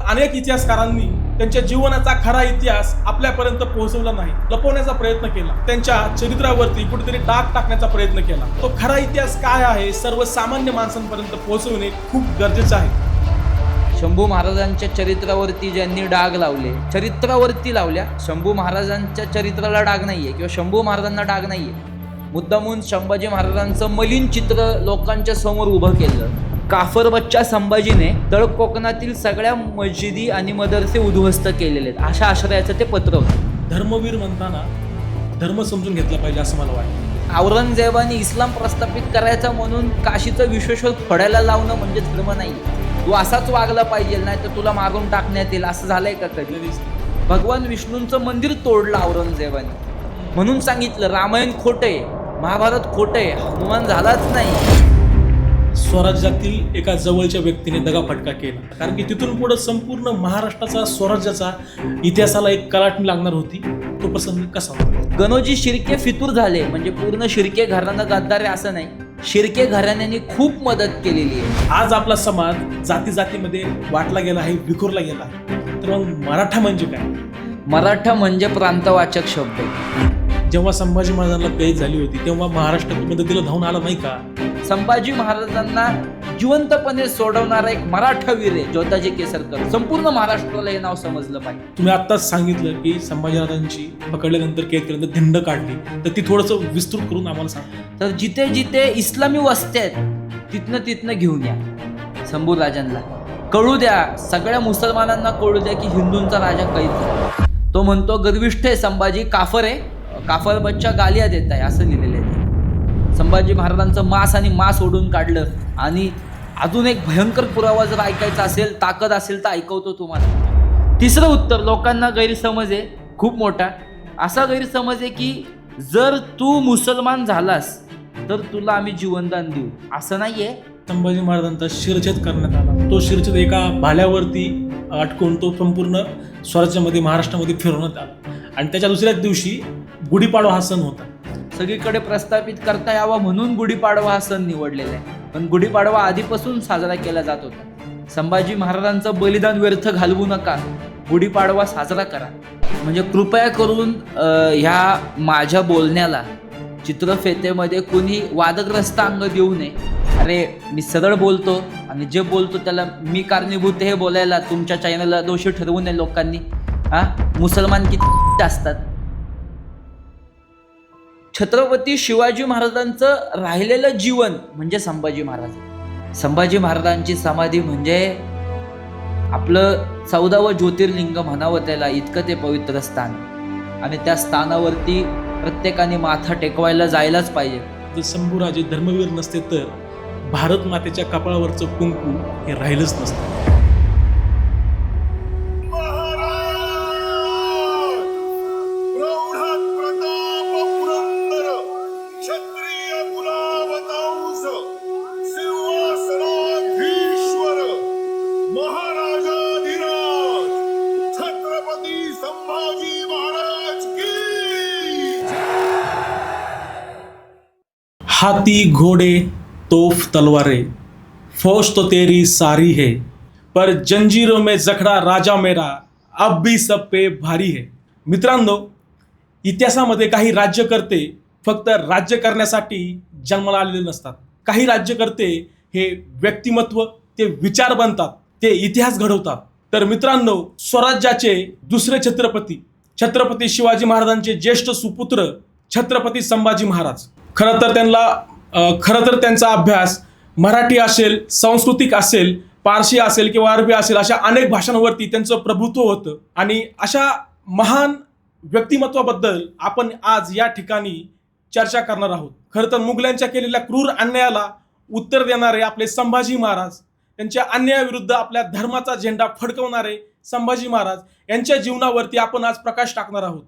अनेक इतिहासकारांनी त्यांच्या जीवनाचा खरा इतिहास आपल्यापर्यंत पोहोचवला नाही, लपवण्याचा प्रयत्न केला, त्यांच्या चरित्रावरती कुठेतरी डाग टाकण्याचा प्रयत्न केला. तो खरा इतिहास काय आहे सर्वसामान्य माणसांपर्यंत पोहोचवणे खूप गरजेचं आहे. शंभू महाराजांच्या चरित्रावरती ज्यांनी डाग लावले, चरित्रावरती लावल्या, शंभू महाराजांच्या चरित्राला डाग नाहीये किंवा शंभू महाराजांना डाग नाहीये. मुद्दामून संभाजी महाराजांचं मलिन चित्र लोकांच्या समोर उभं केलं. काफर बच्चा संभाजीने तळ कोकणातील सगळ्या मशिदी आणि मदरसे उद्ध्वस्त केलेले आहेत, अशा आश्रयाचं ते पत्र होतं. धर्मवीर म्हणताना धर्म समजून घेतला पाहिजे असं मला वाटतं. औरंगजेबाने इस्लाम प्रस्थापित करायचा म्हणून काशीचं विश्वेश्वर फोडायला लावणं म्हणजे धर्म नाही. तू असाच वागला पाहिजे, नाही तर तुला मारून टाकण्यात येईल, असं झालंय का कधी? भगवान विष्णूंचं मंदिर तोडलं औरंगजेबाने, म्हणून सांगितलं रामायण खोटंय, महाभारत खोटंय, हनुमान झालाच नाही. स्वराज्यातील एका जवळच्या व्यक्तीने दगाफटका केला, कारण की तिथून पुढे संपूर्ण महाराष्ट्राचा स्वराज्याचा इतिहासाला एक कलाटणी लागणार होती. तो प्रसंग कसा होता? गणोजी शिर्के फितूर झाले म्हणजे पूर्ण शिर्के घराणं गद्दार आहे असं नाही. शिर्के घराण्याने खूप मदत केलेली आहे. आज आपला समाज जाती जातीमध्ये वाटला गेला आहे, विखुरला गेला आहे. तर मग मराठा म्हणजे काय? मराठा म्हणजे प्रांतवाचक शब्द आहे. जेव्हा संभाजी महाराजांना कैद झाली होती तेव्हा महाराष्ट्र मदतीला धावून आला नाही का? संभाजी महाराजांना जिवंतपणे सोडवणारा एक मराठा वीर आहे ज्योताजी केसरकर. संपूर्ण महाराष्ट्राला हे नाव समजलं पाहिजे. तुम्ही आत्ताच सांगितलं की संभाजी महाराजांची पकडल्यानंतर कैद केल्यानंतर धिंड काढली, तर ती थोडंसं विस्तृत करून आम्हाला सांग. तर जिथे जिथे इस्लामी वस्त्या आहेत तिथनं घेऊन या. शंभूराजांना कळू द्या, सगळ्या मुसलमानांना कळू द्या की हिंदूंचा राजा कैद झाला. तो म्हणतो गर्विष्ठ आहे संभाजी, काफर आहे, काफर बच्चा गालिया देत आहे, असं लिहिलेलं आहे. संभाजी महाराजांचं मांस ओढून काढलं. आणि अजून एक भयंकर पुरावा जर ऐकायचा असेल, ताकद असेल तर ऐकवतो तुम्हाला. तिसरं उत्तर, लोकांना गैरसमज आहे खूप मोठा. असा गैरसमज आहे की जर तू मुसलमान झालास तर तुला आम्ही जीवनदान देऊ, असं नाहीये. संभाजी महाराजांचा शिरछेद करण्यात आला. तो शिरछेद एका भाल्यावरती अटकून तो संपूर्ण स्वराज्यामध्ये महाराष्ट्रामध्ये फिरवण्यात आला. आणि त्याच्या दुसऱ्याच दिवशी गुढीपाडवा हा सण होता. सगळीकडे प्रस्थापित करता यावा म्हणून गुढीपाडवा हा सण निवडलेला आहे. पण गुढीपाडवा आधीपासून साजरा केला जात होता. संभाजी महाराजांचं बलिदान व्यर्थ घालवू नका, गुढीपाडवा साजरा करा. म्हणजे कृपया करून ह्या माझ्या बोलण्याला चित्रफेतेमध्ये कोणी वादग्रस्त अंग देऊ नये. अरे मी सरळ बोलतो आणि जे बोलतो त्याला मी कारणीभूत हे बोलायला तुमच्या चॅनलला दोषी ठरवू नये लोकांनी. मुसलमान किती असतात. छत्रपती शिवाजी महाराजांचं राहिलेलं जीवन म्हणजे संभाजी महाराज. संभाजी महाराजांची समाधी म्हणजे आपलं 14वं ज्योतिर्लिंग म्हणावं त्याला, इतकं ते पवित्र स्थान. आणि त्या स्थानावरती प्रत्येकाने माथा टेकवायला जायलाच पाहिजे. जर शंभूराजे धर्मवीर नसते तर भारत मातेच्या कपाळावरचं कुंकू हे राहिलंच नसतं. हाथी घोड़े तोफ तलवारें फौज तो तेरी सारी है, पर जंजीरों में जखड़ा राजा मेरा अब भी सब पे भारी है. मित्रांनो, इतिहासामध्ये काही राज्यकर्ते फक्त राज्य करण्यासाठी जन्माला आलेले नसतात. काही राज्यकर्ते हे व्यक्तिमत्व, ते विचार बनतात, ते इतिहास घडवतात. तर मित्रांनो, स्वराज्याचे दुसरे छत्रपती शिवाजी महाराजांचे ज्येष्ठ सुपुत्र छत्रपती संभाजी महाराज. खरं तर त्यांचा अभ्यास मराठी असेल, सांस्कृतिक असेल, पारशी असेल किंवा अरबी असेल, अशा अनेक भाषांवरती त्यांचं प्रभुत्व होतं. आणि अशा महान व्यक्तिमत्वाबद्दल आपण आज या ठिकाणी चर्चा करणार आहोत. खरं तर मुघलांच्या केलेल्या क्रूर अन्यायाला उत्तर देणारे आपले संभाजी महाराज, त्यांच्या अन्यायाविरुद्ध आपल्या धर्माचा झेंडा फडकवणारे संभाजी महाराज यांच्या जीवनावरती आपण आज प्रकाश टाकणार आहोत.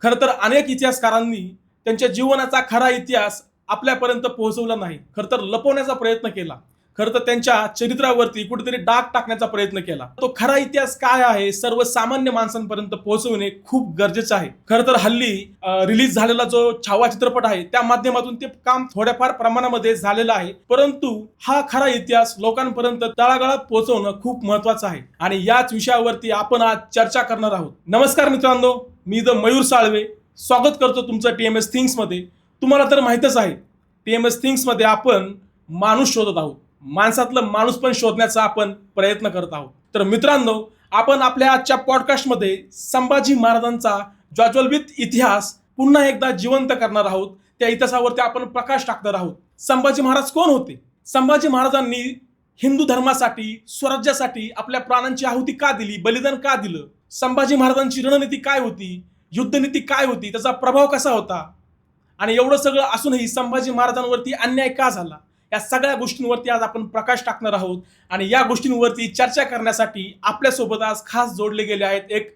खरं तर अनेक इतिहासकारांनी त्यांच्या जीवनाचा खरा इतिहास आपल्यापर्यंत पोहोचवला नाही, खरं तर लपवण्याचा प्रयत्न केला, खरं तर त्यांच्या चरित्रावरती कुठेतरी डाग टाकण्याचा प्रयत्न केला. तो खरा इतिहास काय आहे सर्वसामान्य माणसांपर्यंत पोहोचवणे खूप गरजेचं आहे. खरं तर हल्ली रिलीज झालेला जो छावा चित्रपट आहे त्या माध्यमातून ते काम थोड्याफार प्रमाणामध्ये झालेलं आहे, परंतु हा खरा इतिहास लोकांपर्यंत तळागाळात पोहोचवणं खूप महत्वाचं आहे आणि याच विषयावरती आपण आज चर्चा करणार आहोत. नमस्कार मित्रांनो, मी द मयूर साळवे स्वागत करतो तुमचं TMS थिंग्स मध्ये. तुम्हाला तर माहितच आहे, TMS थिंग्स मध्ये आपण माणूस शोधत आहोत, माणसातलं माणूस पण शोधण्याचा आपण प्रयत्न करत आहोत. तर मित्रांनो, आपण आपल्या आजच्या पॉडकास्टमध्ये संभाजी महाराजांचा ज्वाज्वल्यित इतिहास पुन्हा एकदा जिवंत करणार आहोत. त्या इतिहासावरती आपण प्रकाश टाकणार आहोत. संभाजी महाराज कोण होते? संभाजी महाराजांनी हिंदू धर्मासाठी, स्वराज्यासाठी आपल्या प्राणांची आहुती का दिली, बलिदान का दिलं? संभाजी महाराजांची रणनीती काय होती, युद्धनीती काय होती, त्याचा प्रभाव कसा होता आणि एवढं सगळं असूनही संभाजी महाराजांवरती अन्याय का झाला, या सगळ्या गोष्टींवरती आज आपण प्रकाश टाकणार आहोत. आणि या गोष्टींवरती चर्चा करण्यासाठी आपल्यासोबत आज खास जोडले गेले आहेत एक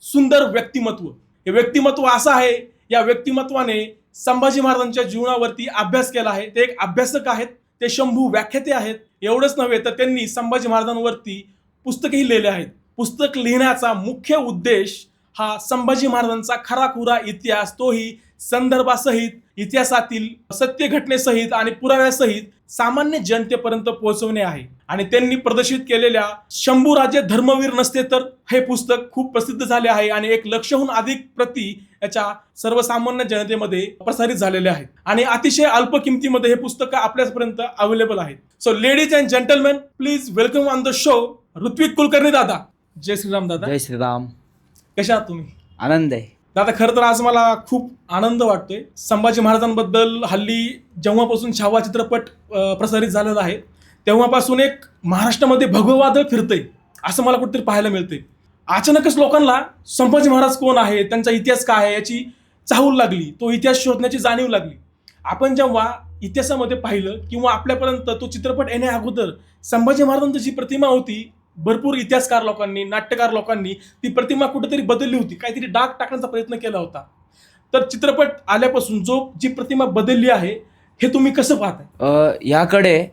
सुंदर व्यक्तिमत्व. हे व्यक्तिमत्व असं आहे, या व्यक्तिमत्वाने संभाजी महाराजांच्या जीवनावरती अभ्यास केला आहे. ते एक अभ्यासक आहेत, ते शंभू व्याख्याते आहेत. एवढंच नव्हे तर त्यांनी संभाजी महाराजांवरती पुस्तकही लिहिले आहेत. पुस्तक लिहिण्याचा मुख्य उद्देश हा संभाजी महाराजांचा खराखुरा इतिहास, तोही संदर्भासहित, इतिहासातील सत्य घटनेसहित आणि पुराव्यासहित सामान्य जनतेपर्यंत पोहोचवणे आहे. आणि त्यांनी प्रदर्शित केलेल्या शंभूराजे धर्मवीर नसते तर हे पुस्तक खूप प्रसिद्ध झाले आहे आणि 1,00,000हून अधिक प्रती याच्या सर्वसामान्य जनतेमध्ये प्रसारित झालेले आहेत आणि अतिशय अल्प किमतीमध्ये हे पुस्तक आपल्यापर्यंत अवेलेबल आहेत. So ladies and gentleman, please welcome on the show Rutvik Kulkarni दादा. जय श्रीराम दादा. जय श्रीराम. कशा आहात तुम्ही? आनंद आहे दादा. खरं तर आज मला खूप आनंद वाटतोय. संभाजी महाराजांबद्दल हल्ली जेव्हापासून छावा चित्रपट प्रसारित झालेला आहे तेव्हापासून एक महाराष्ट्रामध्ये भगवं वादळ फिरतंय असं मला कुठेतरी पाहायला मिळतंय. अचानकच लोकांना संभाजी महाराज कोण आहे, त्यांचा इतिहास काय आहे याची चाहूल लागली, तो इतिहास शोधण्याची जाणीव लागली. आपण जेव्हा इतिहासामध्ये पाहिलं किंवा आपल्यापर्यंत तो चित्रपट येण्या अगोदर संभाजी महाराजांची जी प्रतिमा होती, भरपूर इतिहासकार लोकांनी, नाट्यकार लोकांनी ती प्रतिमा कुठेतरी बदलली होती, काहीतरी डाग टाकण्याचा प्रयत्न केला होता. तर चित्रपट आल्यापासून जी प्रतिमा बदलली आहे हे तुम्ही कसं पाहताय? याकडे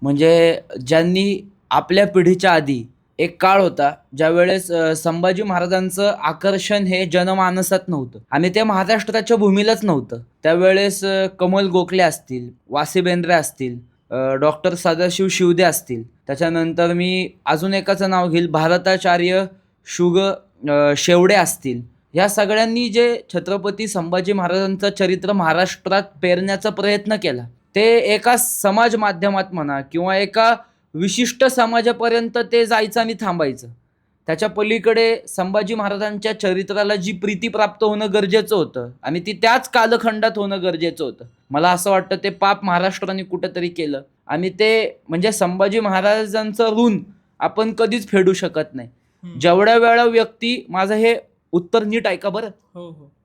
म्हणजे ज्यांनी आपल्या पिढीच्या आधी एक काळ होता ज्यावेळेस संभाजी महाराजांचं आकर्षण हे जनमानसात नव्हतं आणि ते महाराष्ट्राच्या भूमीलाच नव्हतं. त्यावेळेस कमल गोखले असतील, वासे बेंद्रे असतील, डॉक्टर सदाशिव शिवदे असतील, त्याच्यानंतर मी अजून एकाचं नाव घेईल, भारताचार्य शेवडे असतील. ह्या सगळ्यांनी जे छत्रपती संभाजी महाराजांचं चरित्र महाराष्ट्रात पेरण्याचा प्रयत्न केला, ते एका समाज माध्यमात म्हणा किंवा एका विशिष्ट समाजापर्यंत ते जायचं आणि थांबायचं. त्याच्या पलीकडे संभाजी महाराजांच्या चरित्राला जी प्रीती प्राप्त होणं गरजेचं होतं आणि ती त्याच कालखंडात होणं गरजेचं होतं. मला असं वाटतं ते पाप महाराष्ट्राने कुठंतरी केलं आणि ते म्हणजे संभाजी महाराजांचं ऋण आपण कधीच फेडू शकत नाही. जेवढ्या वेळा व्यक्ती, माझं हे उत्तर नीट ऐका बरं,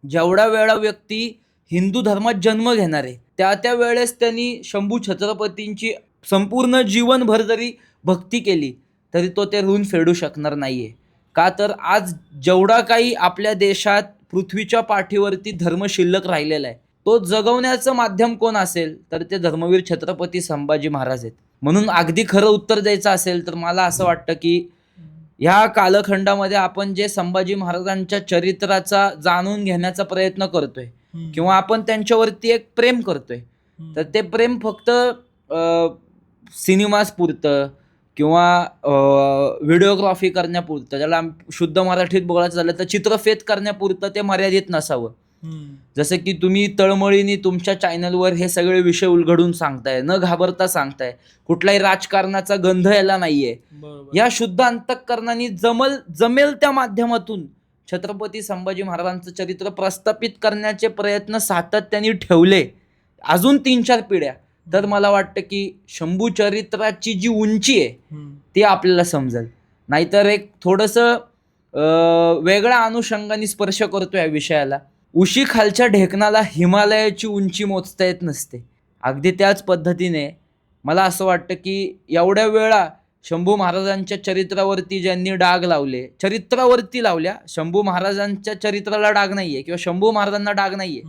जेवढ्या वेळा व्यक्ती हिंदू धर्मात जन्म घेणार आहे त्या वेळेस त्यांनी शंभू छत्रपतींची संपूर्ण जीवनभर जरी भक्ती केली तरी तो ते ऋण फेडू शकणार नाहीये. का तर आज जेवढा काही आपल्या देशात पृथ्वीच्या पाठीवरती धर्म शिल्लक राहिलेला आहे, तो जगवण्याचं माध्यम कोण असेल तर ते धर्मवीर छत्रपती संभाजी महाराज आहेत. म्हणून अगदी खरं उत्तर द्यायचं असेल तर मला असं वाटतं की ह्या कालखंडामध्ये आपण जे संभाजी महाराजांच्या चरित्राचा जाणून घेण्याचा प्रयत्न करतोय किंवा आपण त्यांच्यावरती एक प्रेम करतोय, तर ते प्रेम फक्त सिनेमास पुरतं किंवा व्हिडिओग्राफी करण्यापुरतं, ज्याला शुद्ध मराठीत बोलायचं झालं तर चित्रफेत करण्यापुरतं ते मर्यादित नसावं. जसं की तुम्ही तळमळीने तुमच्या चॅनलवर हे सगळे विषय उलगडून सांगताय, न घाबरता सांगताय, कुठलाही राजकारणाचा गंध याला नाहीये. या शुद्ध अंतःकरणाने जमेल त्या माध्यमातून छत्रपती संभाजी महाराजांचं चरित्र प्रस्थापित करण्याचे प्रयत्न सातत्याने ठेवले अजून 3-4 पिढ्या, तर मला वाटतं की शंभू चरित्राची जी उंची आहे ती आपल्याला समजेल. नाहीतर एक थोडंसं वेगळ्या अनुषंगाने स्पर्श करतो या विषयाला. उशी खालच्या ढेकणाला हिमालयाची उंची मोजता येत नसते. अगदी त्याच पद्धतीने मला असं वाटतं की एवढ्या वेळा शंभू महाराजांच्या चरित्रावरती ज्यांनी डाग लावले, चरित्रावरती लावल्या, शंभू महाराजांच्या चरित्राला डाग नाहीये किंवा शंभू महाराजांना डाग नाहीये,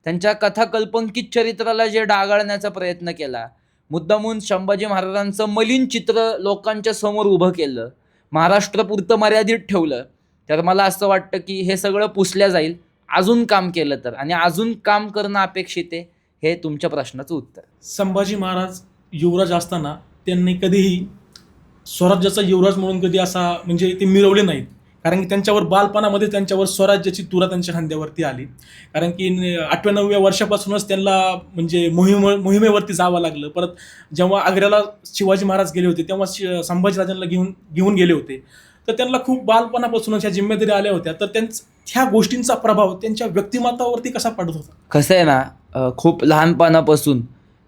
त्यांच्या कथाकल्पंकित चरित्राला जे डागाळण्याचा प्रयत्न केला, मुद्दामून संभाजी महाराजांचं मलिन चित्र लोकांच्या समोर उभं केलं, महाराष्ट्रापुरतं मर्यादित ठेवलं, तर मला असं वाटतं की हे सगळं पुसल्या जाईल अजून काम केलं तर. आणि अजून काम करणं अपेक्षित आहे, हे तुमच्या प्रश्नाचं उत्तर. संभाजी महाराज युवराज असताना त्यांनी कधीही स्वराज्याचा युवराज म्हणून कधी असा म्हणजे ते मिरवले नाहीत. कारण की त्यांच्यावर बालपणामध्ये त्यांच्यावर स्वराज्याची तुरा त्यांच्या खांद्यावरती आली. कारण की 8व्या-9व्या वर्षापासूनच त्यांना म्हणजे मोहिमेवरती जावं लागलं. परत जेव्हा आग्र्याला शिवाजी महाराज गेले होते तेव्हा संभाजीराजांना घेऊन गेले होते. तर त्यांना खूप बालपणापासूनच ह्या जिम्मेदारी आल्या होत्या. तर ह्या गोष्टींचा प्रभाव त्यांच्या व्यक्तिमत्वावरती कसा पडत होता? कसं आहे ना, खूप लहानपणापासून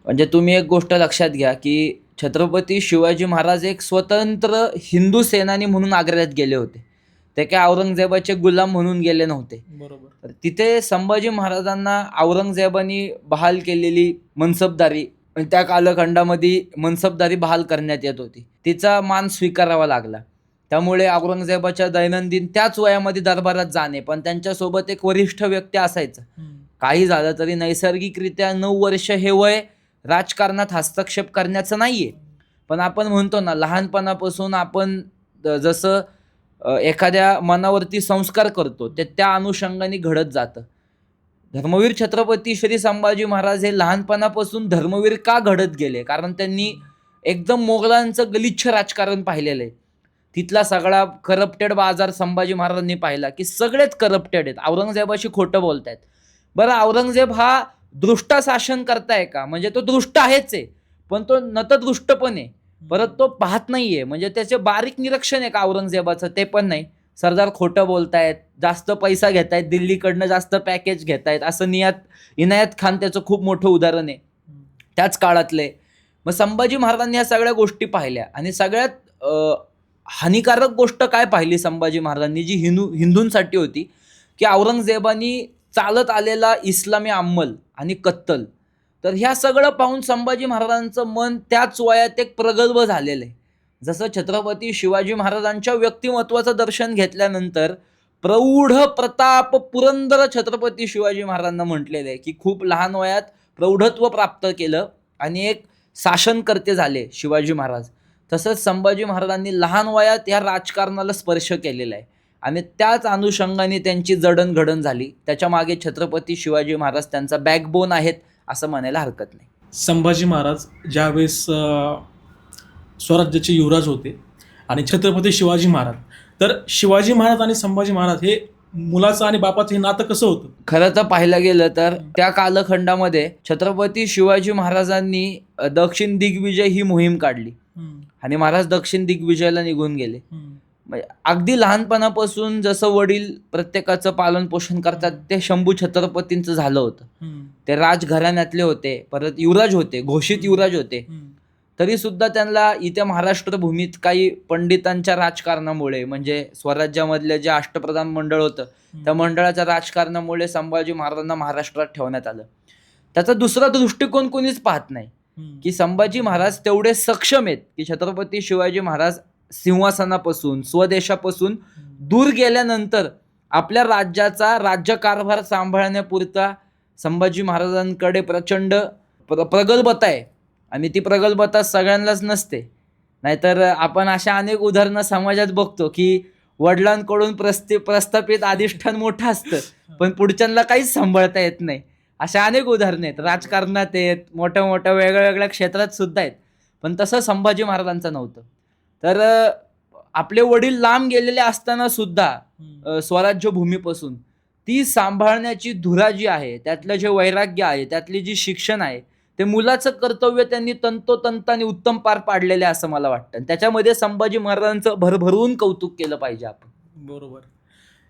म्हणजे तुम्ही एक गोष्ट लक्षात घ्या की छत्रपती शिवाजी महाराज एक स्वतंत्र हिंदू सेनानी म्हणून आग्र्यात गेले होते. ते काय औरंगजेबाचे गुलाम म्हणून गेले नव्हते. बरोबर. तर तिथे संभाजी महाराजांना औरंगजेबानी बहाल केलेली मनसबदारी, त्या कालखंडामध्ये मनसबदारी बहाल करण्यात येत होती, तिचा मान स्वीकारावा लागला. त्यामुळे औरंगजेबाच्या दैनंदिन त्याच वयामध्ये दरबारात जाणे, पण त्यांच्यासोबत एक वरिष्ठ व्यक्ती असायचा. काही झालं तरी नैसर्गिकरित्या 9 वर्ष हे वय राजकारणात हस्तक्षेप करण्याचं नाहीये. पण आपण म्हणतो ना, लहानपणापासून आपण जसं एखाद्या मनावरती संस्कार करतो ते त्या अनुषंगाने घडत जातं. धर्मवीर छत्रपती श्री संभाजी महाराज हे लहानपणापासून धर्मवीर का घडत गेले? कारण त्यांनी एकदम मोगलांचं गलिच्छ राजकारण पाहिलेलं आहे. तिथला सगळा करप्टेड बाजार संभाजी महाराजांनी पाहिला की सगळेच करप्टेड आहेत, औरंगजेबाशी खोटं बोलतायत. बरं, औरंगजेब हा दृष्ट शासन करताय का? म्हणजे तो दृष्ट आहेच आहे, पण तो नतदृष्ट पण आहे. परत तो पाहत नाहीये, म्हणजे त्याचे बारीक निरीक्षण आहे का औरंगजेबाचं, ते पण नाही. सरदार खोटं बोलतायत, जास्त पैसा घेतायत, दिल्लीकडनं जास्त पॅकेज घेतायत, असं इनायत खान त्याचं खूप मोठं उदाहरण आहे त्याच काळातले. मग संभाजी महाराजांनी ह्या सगळ्या गोष्टी पाहिल्या आणि सगळ्यात हानिकारक गोष्ट काय पाहिली संभाजी महाराजांनी, जी हिंदूंसाठी होती, की औरंगजेबानी चालत आलेला इस्लामी अंमल आणि कत्तल. तर ह्या सगळं पाहून संभाजी महाराजांचं मन त्याच वयात एक प्रगल्भ झालेलं आहे. जसं छत्रपती शिवाजी महाराजांच्या व्यक्तिमत्वाचं दर्शन घेतल्यानंतर प्रौढ प्रताप पुरंदर छत्रपती शिवाजी महाराजांना म्हटलेलं आहे की खूप लहान वयात प्रौढत्व प्राप्त केलं आणि एक शासनकर्ते झाले शिवाजी महाराज. तसंच संभाजी महाराजांनी लहान वयात या राजकारणाला स्पर्श केलेला आहे आणि त्याच अनुषंगाने त्यांची जडणघडण झाली. त्याच्या मागे छत्रपती शिवाजी महाराज त्यांचा बॅकबोन आहेत असं म्हणायला हरकत नाही. संभाजी महाराज ज्यावेळेस स्वराज्याचे युवराज होते आणि छत्रपती शिवाजी महाराज, तर शिवाजी महाराज आणि संभाजी महाराज हे मुलाचं आणि बापाचं हे नातं कसं होतं? खरं तर पाहायला गेलं तर त्या कालखंडामध्ये छत्रपती शिवाजी महाराजांनी दक्षिण दिग्विजय ही मोहीम काढली आणि महाराज दक्षिण दिग्विजयाला निघून गेले. अगदी लहानपणापासून जसं वडील प्रत्येकाचं पालन पोषण करतात ते शंभू छत्रपतींचं झालं होतं. ते राजघराण्यातले होते, परत युवराज होते, घोषित युवराज होते. तरी सुद्धा त्यांना इथे महाराष्ट्र भूमीत काही पंडितांच्या राजकारणामुळे, म्हणजे स्वराज्यामधले जे अष्टप्रधान मंडळ होतं त्या मंडळाच्या राजकारणामुळे संभाजी महाराजांना महाराष्ट्रात ठेवण्यात आलं. त्याचा दुसरा दृष्टिकोन कोणीच पाहत नाही की संभाजी महाराज तेवढे सक्षम आहेत की छत्रपती शिवाजी महाराज सिंहासनापासून स्वदेशापासून दूर गेल्यानंतर आपल्या राज्याचा राज्यकारभार सांभाळण्यापुरता संभाजी महाराजांकडे प्रचंड प्रगल्भता आहे आणि ती प्रगल्भता सगळ्यांनाच नसते. नाहीतर आपण अशा अनेक उदाहरणं समाजात बघतो की वडिलांकडून प्रस्थापित अधिष्ठान मोठं असतं पण पुढच्यांना काहीच सांभाळता येत नाही. अशा अनेक उदाहरणं आहेत, राजकारणात आहेत, मोठ्या मोठ्या वेगळ्या क्षेत्रात सुद्धा आहेत. पण तसं संभाजी महाराजांचं नव्हतं. तर आपले वडील लांब गेलेले असताना सुद्धा स्वराज्य भूमीपासून ती सांभाळण्याची धुरा जी आहे, त्यातलं जे वैराग्य आहे, त्यातली जी शिक्षण आहे, ते मुलाचं कर्तव्य त्यांनी तंतोतंताने उत्तम पार पाडलेलं आहे असं मला वाटतं. त्याच्यामध्ये संभाजी महाराजांचं भरभरून कौतुक केलं पाहिजे आपण. बरोबर.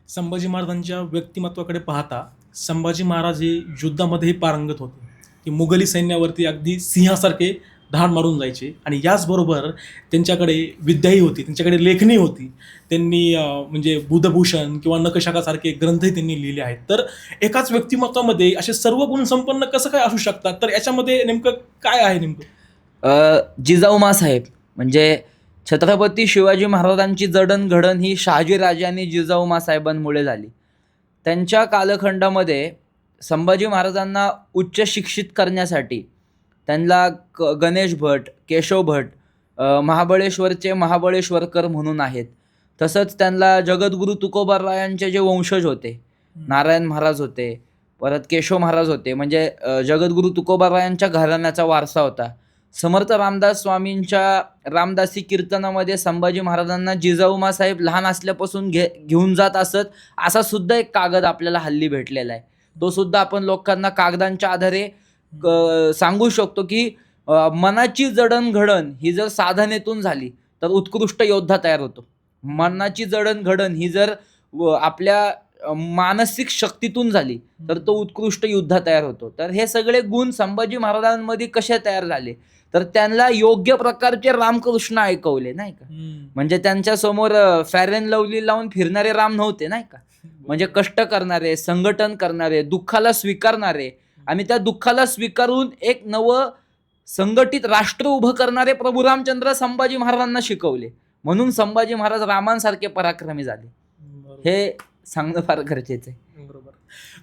संभाजी महाराजांच्या व्यक्तिमत्वाकडे पाहता संभाजी महाराज हे युद्धामध्येही पारंगत होते, की मुघली सैन्यावरती अगदी सिंहासारखे धाड मारून जायचे आणि याचबरोबर त्यांच्याकडे विद्याही होती, त्यांच्याकडे लेखणी होती. त्यांनी म्हणजे बुधभूषण किंवा नखशाखासारखे ग्रंथही त्यांनी लिहिले आहेत. तर एकाच व्यक्तिमत्वामध्ये असे सर्व गुण संपन्न कसं काय असू शकतात? तर याच्यामध्ये नेमकं काय आहे? जिजाऊ साहेब म्हणजे छत्रपती शिवाजी महाराजांची जडणघडण ही शहाजीराजे आणि जिजाऊ साहेबांमुळे झाली. त्यांच्या कालखंडामध्ये संभाजी महाराजांना उच्च शिक्षित करण्यासाठी त्यांना गणेश भट, केशव भट, महाबळेश्वरचे महाबळेश्वरकर म्हणून आहेत. तसंच त्यांना जगद्गुरू तुकोबारायांचे जे वंशज होते, नारायण महाराज होते, परत केशव महाराज होते, म्हणजे जगद्गुरू तुकोबारायांच्या घराण्याचा वारसा होता. समर्थ रामदास स्वामींच्या रामदासी कीर्तनामध्ये संभाजी महाराजांना जिजाऊ साहेब लहान असल्यापासून घेऊन जात असत, असा सुद्धा एक कागद आपल्याला हल्ली भेटलेला आहे. तो सुद्धा आपण लोकांना कागदांच्या आधारे सांगू शकतो की मनाची जडणघडण ही जर साधनेतून झाली तर उत्कृष्ट योद्धा तयार होतो. मनाची जडणघडण ही जर आपल्या मानसिक शक्तीतून झाली तर तो उत्कृष्ट योद्धा तयार होतो. तर हे सगळे गुण संभाजी महाराजांमध्ये कसे तयार झाले, तर त्यांना योग्य प्रकारचे रामकृष्ण ऐकवले, नाही का. म्हणजे त्यांच्या समोर फेअर अँड लवली लावून फिरणारे राम नव्हते, नाही का. म्हणजे कष्ट करणारे, संघटन करणारे, दुःखाला स्वीकारणारे आणि त्या दुःखाला स्वीकारून एक नवं संघटित राष्ट्र उभं करणारे प्रभू रामचंद्र संभाजी महाराजांना शिकवले. म्हणून संभाजी महाराज रामांसारखे पराक्रमी झाले, हे सांगणं फार गरजेचं आहे. बरोबर.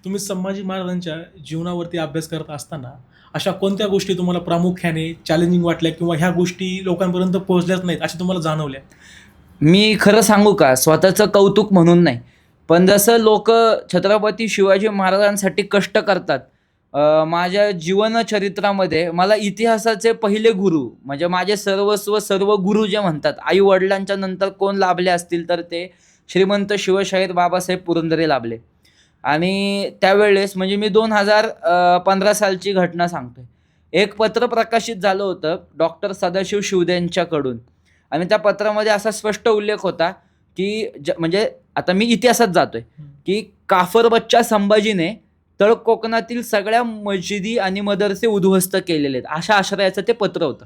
तुम्ही संभाजी महाराजांच्या जीवनावरती अभ्यास करत असताना अशा कोणत्या गोष्टी तुम्हाला प्रामुख्याने चॅलेंजिंग वाटल्या किंवा ह्या गोष्टी लोकांपर्यंत पोहोचल्याच नाहीत अशा तुम्हाला जाणवल्या? मी खरं सांगू का, स्वतःचं कौतुक म्हणून नाही, पण जसं लोक छत्रपती शिवाजी महाराजांसाठी कष्ट करतात, माझ्या जीवनचरित्रामध्ये मला इतिहासाचे पहिले गुरु म्हणजे माझे सर्वस्व सर्व गुरु जे म्हणतात, आई वडिलांच्या नंतर कोण लाभले असतील तर ते श्रीमंत शिवशाहीर बाबासाहेब पुरंदरे लाभले. आणि त्यावेळेस म्हणजे मी 2015 सालची घटना सांगतोय. एक पत्र प्रकाशित झालं होतं डॉक्टर सदाशिव शिवदेंच्याकडून आणि त्या पत्रामध्ये असा स्पष्ट उल्लेख होता की म्हणजे आता मी इतिहासात जातोय की काफर बच्चा संभाजीने तळ कोकणातील सगळ्या मशिदी आणि मदरसे उद्ध्वस्त केलेले आहेत, अशा आशयाचं ते पत्र होतं.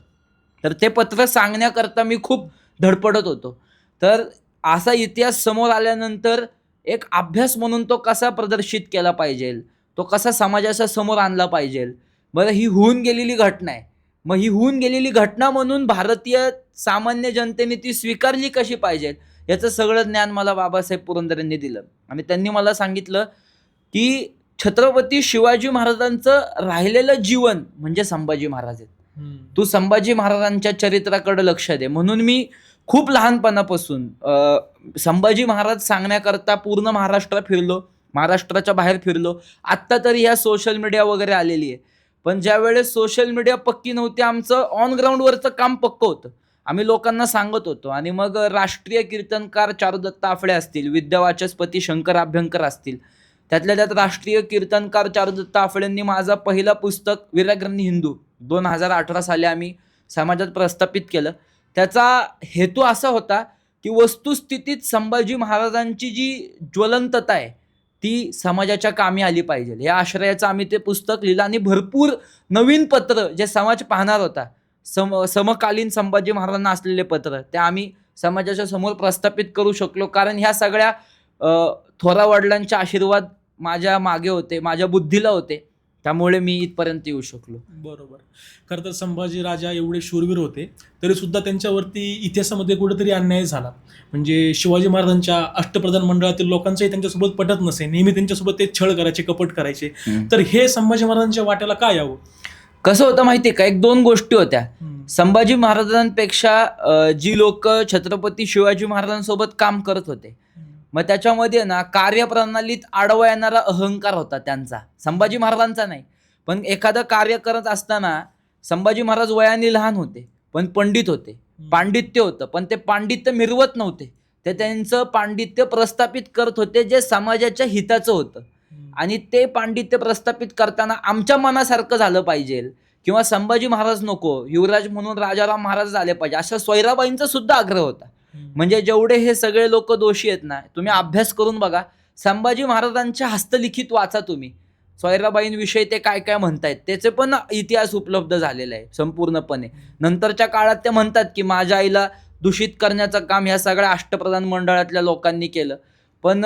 तर ते पत्र सांगण्याकरता मी खूप धडपडत होतो. तर असा इतिहास समोर आल्यानंतर एक अभ्यास म्हणून तो कसा प्रदर्शित केला पाहिजे, तो कसा समाजाच्या समोर आणला पाहिजे. बरं, ही होऊन गेलेली घटना आहे, मग ही होऊन गेलेली घटना म्हणून भारतीय सामान्य जनतेने ती स्वीकारली कशी पाहिजे, याचं सगळं ज्ञान मला बाबासाहेब पुरंदरेंनी दिलं. आणि त्यांनी मला सांगितलं की छत्रपती शिवाजी महाराजांचं राहिलेलं जीवन म्हणजे संभाजी महाराज आहेत, तू संभाजी महाराजांच्या चरित्राकडे लक्ष दे. म्हणून मी खूप लहानपणापासून संभाजी महाराज सांगण्याकरता पूर्ण महाराष्ट्र फिरलो, महाराष्ट्राच्या बाहेर फिरलो. आत्ता तरी ह्या सोशल मीडिया वगैरे आलेली आहे, पण ज्या वेळेस सोशल मीडिया पक्की नव्हती, आमचं ऑन ग्राउंडवरचं काम पक्कं होतं, आम्ही लोकांना सांगत होतो. आणि मग राष्ट्रीय कीर्तनकार चारुदत्त आफ्ळे असतील, विद्यावाचस्पती शंकर अभ्यंकर असतील, त्यातल्या त्यात राष्ट्रीय कीर्तनकार चारुदत्त आफ्ळेंनी माझं पहिलं पुस्तक विराग्रही हिंदू 2018 साली आम्ही समाजात प्रस्थापित केलं. त्याचा हेतू असा होता की वस्तुस्थितीत संभाजी महाराजांची जी ज्वलंतता आहे ती समाजाच्या कामी आली पाहिजे, या आश्रयाचं आम्ही ते पुस्तक लिहिलं. आणि भरपूर नवीन पत्र जे समाज पाहणार होता, समकालीन संभाजी महाराजांना असलेले पत्र, ते आम्ही समाजाच्या समोर प्रस्थापित करू शकलो. कारण ह्या सगळ्या थोरा वडिलांचे आशीर्वाद माझ्या मागे होते, माझ्या बुद्धीला होते, त्यामुळे मी इथपर्यंत येऊ शकलो. बरोबर. खरं तर संभाजी राजा एवढे शूरवीर होते तरी सुद्धा त्यांच्यावरती इतिहासामध्ये कुठेतरी अन्याय झाला. म्हणजे शिवाजी महाराजांच्या अष्टप्रधान मंडळातील लोकांचंही त्यांच्यासोबत पटत नसे, नेहमी त्यांच्यासोबत ते छळ करायचे, कपट करायचे. तर हे संभाजी महाराजांच्या वाट्याला काय यावं? कसं होतं माहितीये का, एक दोन गोष्टी होत्या. संभाजी महाराजांपेक्षा जी लोक छत्रपती शिवाजी महाराजांसोबत काम करत होते, मग त्याच्यामध्ये ना कार्यप्रणालीत आडवा येणारा अहंकार होता त्यांचा, संभाजी महाराजांचा नाही. पण एखादं कार्य करत असताना संभाजी महाराज वयाने लहान होते पण पंडित होते, पांडित्य होतं, पण ते पांडित्य मिरवत नव्हते, ते त्यांचं पांडित्य प्रस्थापित करत होते जे समाजाच्या हिताचं होतं. आणि ते पांडित्य प्रस्थापित करताना आमच्या मनासारखं झालं पाहिजे किंवा संभाजी महाराज नको, युवराज म्हणून राजाराम महाराज झाले पाहिजे, अशा सोयराबाईंचा सुद्धा आग्रह होता. म्हणजे जेवढे हे सगळे लोक दोषी आहेत ना, तुम्ही अभ्यास करून बघा, संभाजी महाराजांच्या हस्तलिखित वाचा तुम्ही, सोयराबाईंविषयी ते काय काय म्हणतायत त्याचे पण इतिहास उपलब्ध झालेला आहे संपूर्णपणे. नंतरच्या काळात ते म्हणतात की माझ्या आईला दूषित करण्याचं काम ह्या सगळ्या अष्टप्रधान मंडळातल्या लोकांनी केलं. पण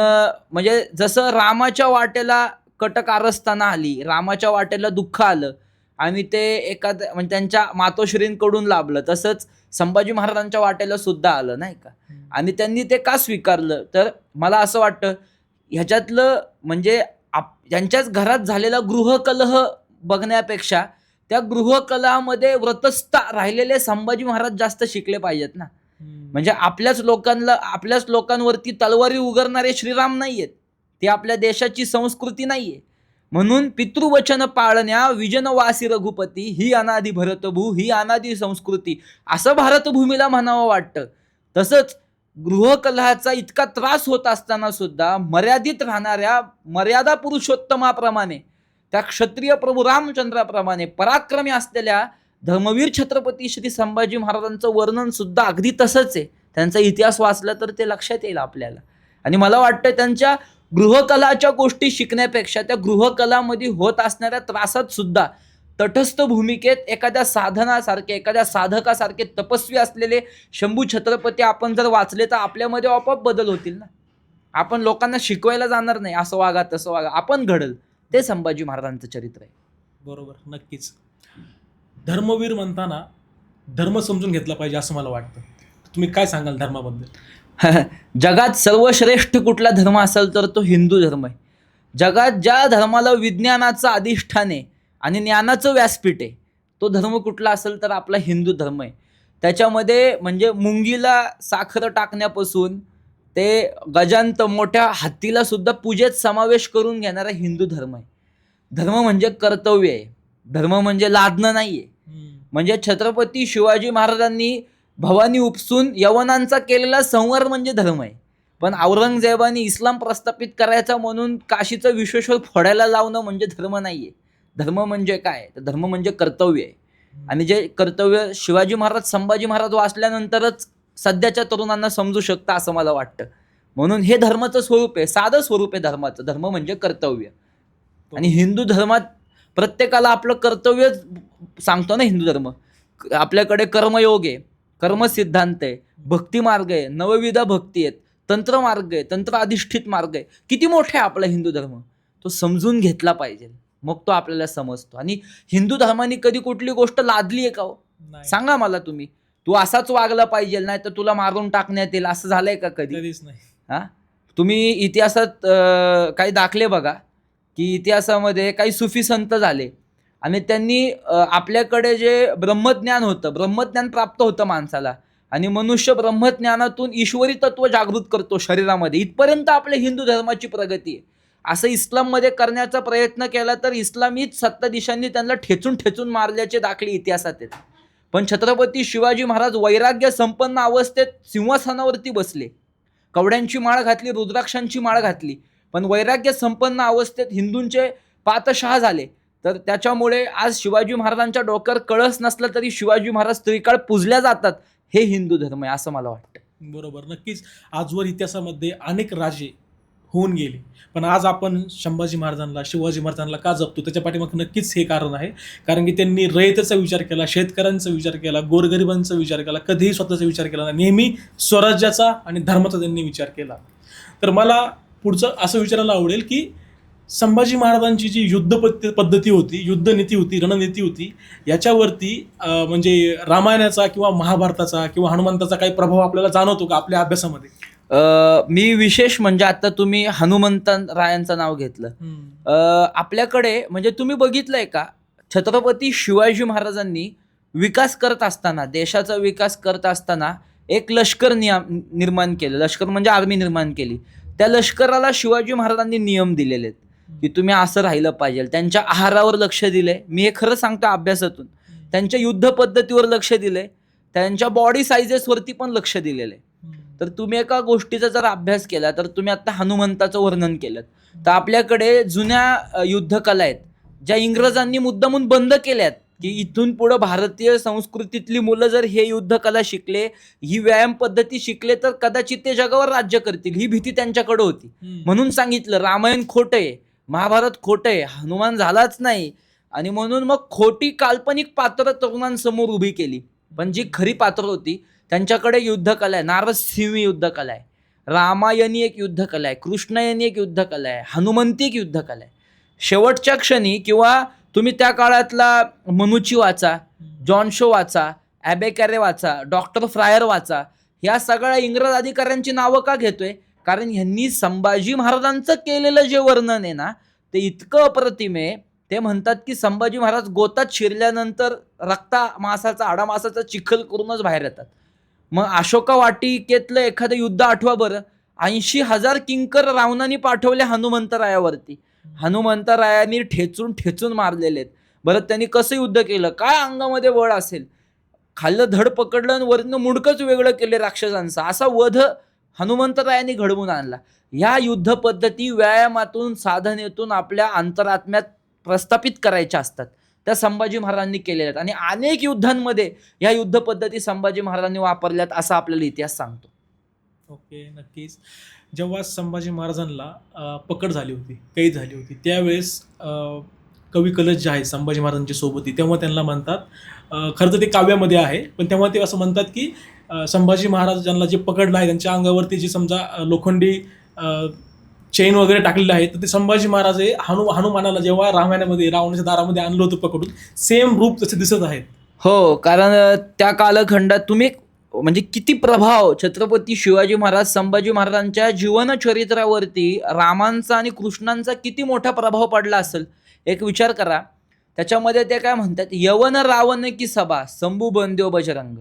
म्हणजे जसं रामाच्या वाटेला कटक कारस्थानं आली, रामाच्या वाटेला दुःख आलं आणि ते एखाद्या म्हणजे त्यांच्या मातोश्रींकडून लाभलं, तसंच संभाजी महाराजांच्या वाटेला सुद्धा आलं, नाही का. आणि त्यांनी ते का स्वीकारलं, तर मला असं वाटतं ह्याच्यातलं म्हणजे त्यांच्याच घरात झालेला गृहकलह बघण्यापेक्षा त्या गृहकलामध्ये व्रतस्थ राहिलेले संभाजी महाराज जास्त शिकले पाहिजेत ना. म्हणजे आपल्याच लोकांवरती तलवारी उगरणारे श्रीराम नाहीयेत. ती आपल्या देशाची संस्कृती नाहीये. म्हणून पितृवचन पाळण्या विजनवासी रघुपती ही अनादी भरतभू ही अनादी संस्कृती असं भारतभूमीला म्हणावं वाटतं. तसंच गृहकलहाचा इतका त्रास होत असताना सुद्धा मर्यादित राहणाऱ्या मर्यादा पुरुषोत्तमाप्रमाणे त्या क्षत्रिय प्रभू रामचंद्राप्रमाणे पराक्रमी असलेल्या धर्मवीर छत्रपती श्री संभाजी महाराजांचं वर्णन सुद्धा अगदी तसंच आहे. त्यांचा इतिहास वाचला तर ते लक्षात येईल आपल्याला. आणि मला वाटतं त्यांच्या गृहकलाच्या गोष्टी शिकण्यापेक्षा त्या गृहकलामध्ये होत असणाऱ्या त्रासात सुद्धा तटस्थ भूमिकेत एखाद्या साधनासारखे एखाद्या साधकासारखे तपस्वी असलेले शंभू छत्रपती आपण जर वाचले तर आपल्यामध्ये आपोआप बदल होतील ना. आपण लोकांना शिकवायला जाणार नाही, असं वागा तसं वागा, आपण घडल. ते संभाजी महाराजांचं चरित्र आहे. बरोबर, नक्कीच. धर्मवीर म्हणताना धर्म समजून घेतला पाहिजे असं मला वाटतं. तुम्ही काय सांगाल धर्माबद्दल? जगात सर्वश्रेष्ठ कुठला धर्म असेल तर तो हिंदू धर्म आहे. जगात ज्या धर्माला विज्ञानाचं अधिष्ठान आहे आणि ज्ञानाचं व्यासपीठ आहे तो धर्म कुठला असेल तर आपला हिंदू धर्म आहे. त्याच्यामध्ये म्हणजे मुंगीला साखर टाकण्यापासून ते गजांत मोठ्या हत्तीला सुद्धा पूजेत समावेश करून घेणारा हिंदू धर्म आहे. धर्म म्हणजे कर्तव्य आहे. धर्म म्हणजे लादणं नाहीये. म्हणजे छत्रपती शिवाजी महाराजांनी भवानी उपसून यवनांचा केलेला संहार म्हणजे धर्म आहे. पण औरंगजेबाने इस्लाम प्रस्थापित करायचा म्हणून काशीचं विश्वेश्वर फोडायला लावणं म्हणजे धर्म नाहीये. धर्म म्हणजे काय, तर धर्म म्हणजे कर्तव्य आहे. आणि जे कर्तव्य शिवाजी महाराज संभाजी महाराज वाचल्यानंतरच सध्याच्या तरुणांना समजू शकतं असं मला वाटतं. म्हणून हे धर्माचं स्वरूप आहे, साधं स्वरूप आहे धर्माचं. धर्म म्हणजे कर्तव्य. आणि हिंदू धर्मात प्रत्येकाला आपलं कर्तव्य सांगतो ना हिंदू धर्म. आपल्याकडे कर्मयोग आहे, कर्मसिद्धांत आहे, भक्ती मार्ग आहे, नवविध भक्ती आहेत, तंत्र मार्ग आहे, तंत्र अधिष्ठित मार्ग आहे. किती मोठा आहे आपला हिंदू धर्म. तो समजून घेतला पाहिजे, मग तो आपल्याला समजतो. आणि हिंदू धर्माने कधी कुठली गोष्ट लादली आहे का हो? सांगा मला तुम्ही. तू असाच वागला पाहिजे, नाही तर तुला मारून टाकण्यात येईल, असं झालंय का कधी? कधीच नाही. हा, तुम्ही इतिहासात काही दाखले बघा की इतिहासामध्ये काही सुफी संत झाले आणि त्यांनी आपल्याकडे जे ब्रह्मज्ञान होतं, ब्रह्मज्ञान प्राप्त होतं माणसाला, आणि मनुष्य ब्रह्मज्ञानातून ईश्वरी तत्व जागृत करतो शरीरामध्ये. इथपर्यंत आपल्या हिंदू धर्माची प्रगती आहे. असं इस्लाममध्ये करण्याचा प्रयत्न केला तर इस्लामीच सत्ताधीशांनी त्यांना ठेचून ठेचून मारल्याचे दाखले इतिहासात आहेत. पण छत्रपती शिवाजी महाराज वैराग्य संपन्न अवस्थेत सिंहासनावरती बसले, कवड्यांची माळ घातली, रुद्राक्षांची माळ घातली, पण वैराग्य संपन्न अवस्थेत हिंदूंचे पातशहा झाले. तर त्याच्यामुळे आज शिवाजी महाराजांच्या डोक्यावर कळस नसला तरी शिवाजी महाराज त्रिकाळ पूजल्या जातात. हे हिंदू धर्म आहे असं मला वाटतं. बरोबर, नक्कीच. आजवर इतिहासामध्ये अनेक राजे होऊन गेले, पण आज आपण संभाजी महाराजांना, शिवाजी महाराजांना का जपतो? त्याच्या पाठीमागे नक्कीच हे कारण आहे. कारण की त्यांनी रयतेचा विचार केला, शेतकऱ्यांचा विचार केला, गोरगरिबांचा विचार केला, कधीही स्वतःचा विचार केला नाही. नेहमी स्वराज्याचा आणि धर्माचा त्यांनी विचार केला. तर मला पुढचं असं विचारायला आवडेल की संभाजी महाराजांची जी युद्ध पद्धती होती, युद्धनीती होती, रणनीती होती, याच्यावरती म्हणजे रामायणाचा किंवा महाभारताचा किंवा हनुमंताचा काही प्रभाव आपल्याला जाणवतो का आपल्या अभ्यासामध्ये? मी विशेष म्हणजे आता तुम्ही हनुमंतरायांचं नाव घेतलं. आपल्याकडे म्हणजे तुम्ही बघितलंय का, छत्रपती शिवाजी महाराजांनी विकास करत असताना, देशाचा विकास करत असताना एक लष्कर निर्माण केलं. लष्कर म्हणजे आर्मी निर्माण केली. त्या लष्कराला शिवाजी महाराजांनी नियम दिलेले आहेत की तुम्ही असं राहिलं पाहिजे. त्यांच्या आहारावर लक्ष दिलंय, मी हे खरं सांगतो अभ्यासातून. त्यांच्या युद्ध पद्धतीवर लक्ष दिलंय, त्यांच्या बॉडी सायझेसवरती पण लक्ष दिलेलं आहे. तर तुम्ही एका गोष्टीचा जर अभ्यास केला, तर तुम्ही आता हनुमंताचं वर्णन केलं, तर आपल्याकडे जुन्या युद्धकला आहेत ज्या इंग्रजांनी मुद्दामून बंद केल्यात की इथून पुढं भारतीय संस्कृतीतली मुलं जर हे युद्धकला शिकले, ही व्यायाम पद्धती शिकले, तर कदाचित ते जगावर राज्य करतील. ही भीती त्यांच्याकडे होती. म्हणून सांगितलं रामायण खोटं आहे, महाभारत खोटं आहे, हनुमान झालाच नाही. आणि म्हणून मग खोटी काल्पनिक पात्र तरुणांसमोर उभी केली. पण जी खरी पात्र होती त्यांच्याकडे युद्धकला आहे. नारदसिंही युद्धकला आहे, रामायणी एक युद्धकला आहे, कृष्णायनी एक युद्धकला आहे, हनुमंती एक युद्धकला आहे. शेवटच्या क्षणी किंवा तुम्ही त्या काळातला मनुची वाचा, जॉन शो वाचा, ॲबेकॅरे वाचा, डॉक्टर फ्रायर वाचा, ह्या सगळ्या इंग्रज अधिकाऱ्यांची नावं का घेतोय? कारण ह्यांनी संभाजी महाराजांचं केलेलं जे वर्णन आहे ना, ते इतकं अप्रतिम आहे ते म्हणतात की संभाजी महाराज गोतात शिरल्यानंतर मासाचा आडामासाचा चिखल करूनच बाहेर येतात. मग अशोका वाटिकेतलं एखादं युद्ध आठवा बरं. 80,000 किंकर रावणाने पाठवले हनुमंतरायावरती. हनुमंतरायांनी ठेचून ठेचून मारलेले आहेत. बरं त्यांनी कसं युद्ध केलं, काय अंगामध्ये बळ असेल, खाल्लं धड पकडलं आणि वरनं मुंडकच वेगळं केले राक्षसांचं, असा वध हनुमंतरायांनी घडवून आणला. ह्या युद्ध पद्धती व्यायामातून साधनेतून आपल्या अंतरात्म्यात प्रस्थापित करायच्या असतात. त्या संभाजी महाराजांनी केलेल्या आहेत आणि अनेक युद्धांमध्ये ह्या युद्ध पद्धती संभाजी महाराजांनी वापरल्यात असा आपल्याला इतिहास सांगतो. ओके, नक्कीच. जेव्हा संभाजी महाराजांना पकड झाली होती, कैद झाली होती, त्यावेळेस कवी कलश जे आहे संभाजी महाराजांच्या सोबती, तेव्हा त्यांना म्हणतात, खरं तर ते काव्यामध्ये आहे, पण तेव्हा ते असं म्हणतात की संभाजी महाराजांना जे पकडलं आहे त्यांच्या अंगावरती जे समजा लोखंडी चेन वगैरे टाकलेलं आहे, तर ते संभाजी महाराज हे हनुमानाला जेव्हा रामायणामध्ये रावणाच्या दारामध्ये आणलं होतं पकडून, सेम रूप तसे दिसत आहेत. हो, कारण त्या कालखंडात तुम्ही म्हणजे किती प्रभाव छत्रपती शिवाजी महाराज संभाजी महाराजांच्या जीवनचरित्रावरती रामांचा आणि कृष्णांचा किती मोठा प्रभाव पडला असेल एक विचार करा. त्याच्यामध्ये ते काय म्हणतात, यवन रावण की सभा शंभू बंद्यो बजरंग,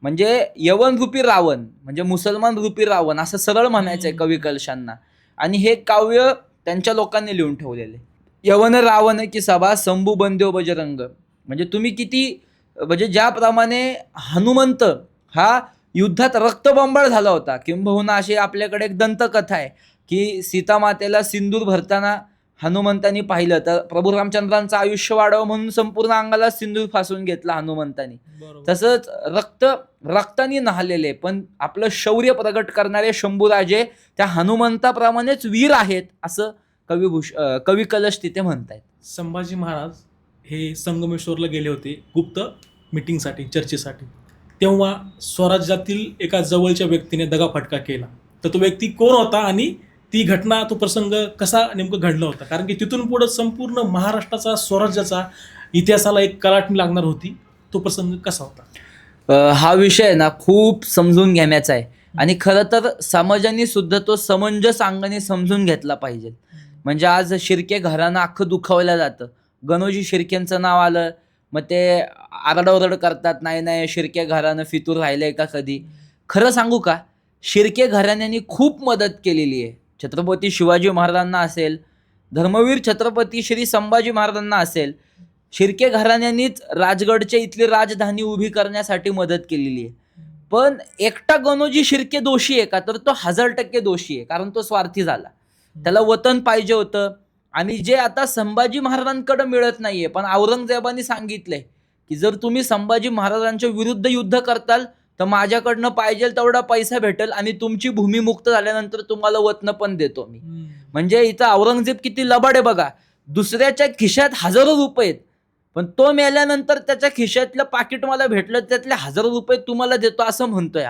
म्हणजे यवन रूपी रावण म्हणजे मुसलमान रूपी रावण असं सरळ म्हणायचंय कवी कलशांना. आणि हे काव्य त्यांच्या लोकांनी लिहून ठेवलेले. यवन रावण की सभा शंभू बंद्यो बजरंग, म्हणजे तुम्ही किती, म्हणजे ज्याप्रमाणे हनुमंत हा युद्धात रक्तबंबाळ झाला होता, किंबहुना अशी आपल्याकडे एक दंतकथा आहे की सीतामातेला सिंदूर भरताना हनुमंतांनी पाहिलं तर प्रभू रामचंद्रांचं आयुष्य वाढावं म्हणून संपूर्ण अंगाला सिंदूर फासून घेतला हनुमंतांनी. तसंच रक्तानी न्हालेले पण आपलं शौर्य प्रगट करणारे शंभूराजे त्या हनुमंताप्रमाणेच वीर आहेत असं कवी कलश तिथे म्हणतायत. संभाजी महाराज हे संगमेश्वरला गेले होते गुप्त मीटिंगसाठी, चर्चेसाठी. तेव्हा स्वराज्यातील एका जवळच्या व्यक्तीने दगाफटका केला. तर तो व्यक्ती कोण होता आणि ती घटना, तो प्रसंग कसा नेमकं घडला होता? कारण की तिथून पुढे संपूर्ण महाराष्ट्राचा स्वराज्याचा इतिहासाला एक कलाटणी लागणार होती. तो प्रसंग कसा होता? हा विषय ना खूप समजून घेण्याचा आहे आणि खरं तर समाजाने सुद्धा तो समंजस अंगाने समजून घेतला पाहिजे. म्हणजे आज शिर्के घराणं अख्खं दुखावलं जातं. गणोजी शिर्केंचं नाव आलं मग ते आरडाओरड करतात, नाही शिर्के घराणं फितूर राहिलंय का कधी. खरं सांगू का, शिर्के घराण्याने खूप मदत केलेली आहे. छत्रपती शिवाजी महाराजांना असेल, धर्मवीर छत्रपती श्री संभाजी महाराजांना असेल, शिर्के घराण्यांनीच राजगडच्या इथली राजधानी उभी करण्यासाठी मदत केलेली आहे. पण एकटा गणोजी शिर्के दोषी आहे का, तर तो 1000% दोषी आहे. कारण तो स्वार्थी झाला, त्याला वतन पाहिजे होतं. आणि जे आता संभाजी महाराजांकडे मिळत नाहीये, पण औरंगजेबाने सांगितलंय की जर तुम्ही संभाजी महाराजांच्या विरुद्ध युद्ध करताल तर माझ्याकडनं पाहिजे तेवढा पैसा भेटेल आणि तुमची भूमी मुक्त झाल्यानंतर तुम्हाला वतन पण देतो मी. म्हणजे इथं औरंगजेब किती लबाड आहे बघा. दुसऱ्याच्या खिशात हजारो रुपये आहेत, पण तो मेल्यानंतर त्याच्या खिशातलं पाकिट मला भेटलं त्यातले 1000 रुपये तुम्हाला देतो असं म्हणतोय.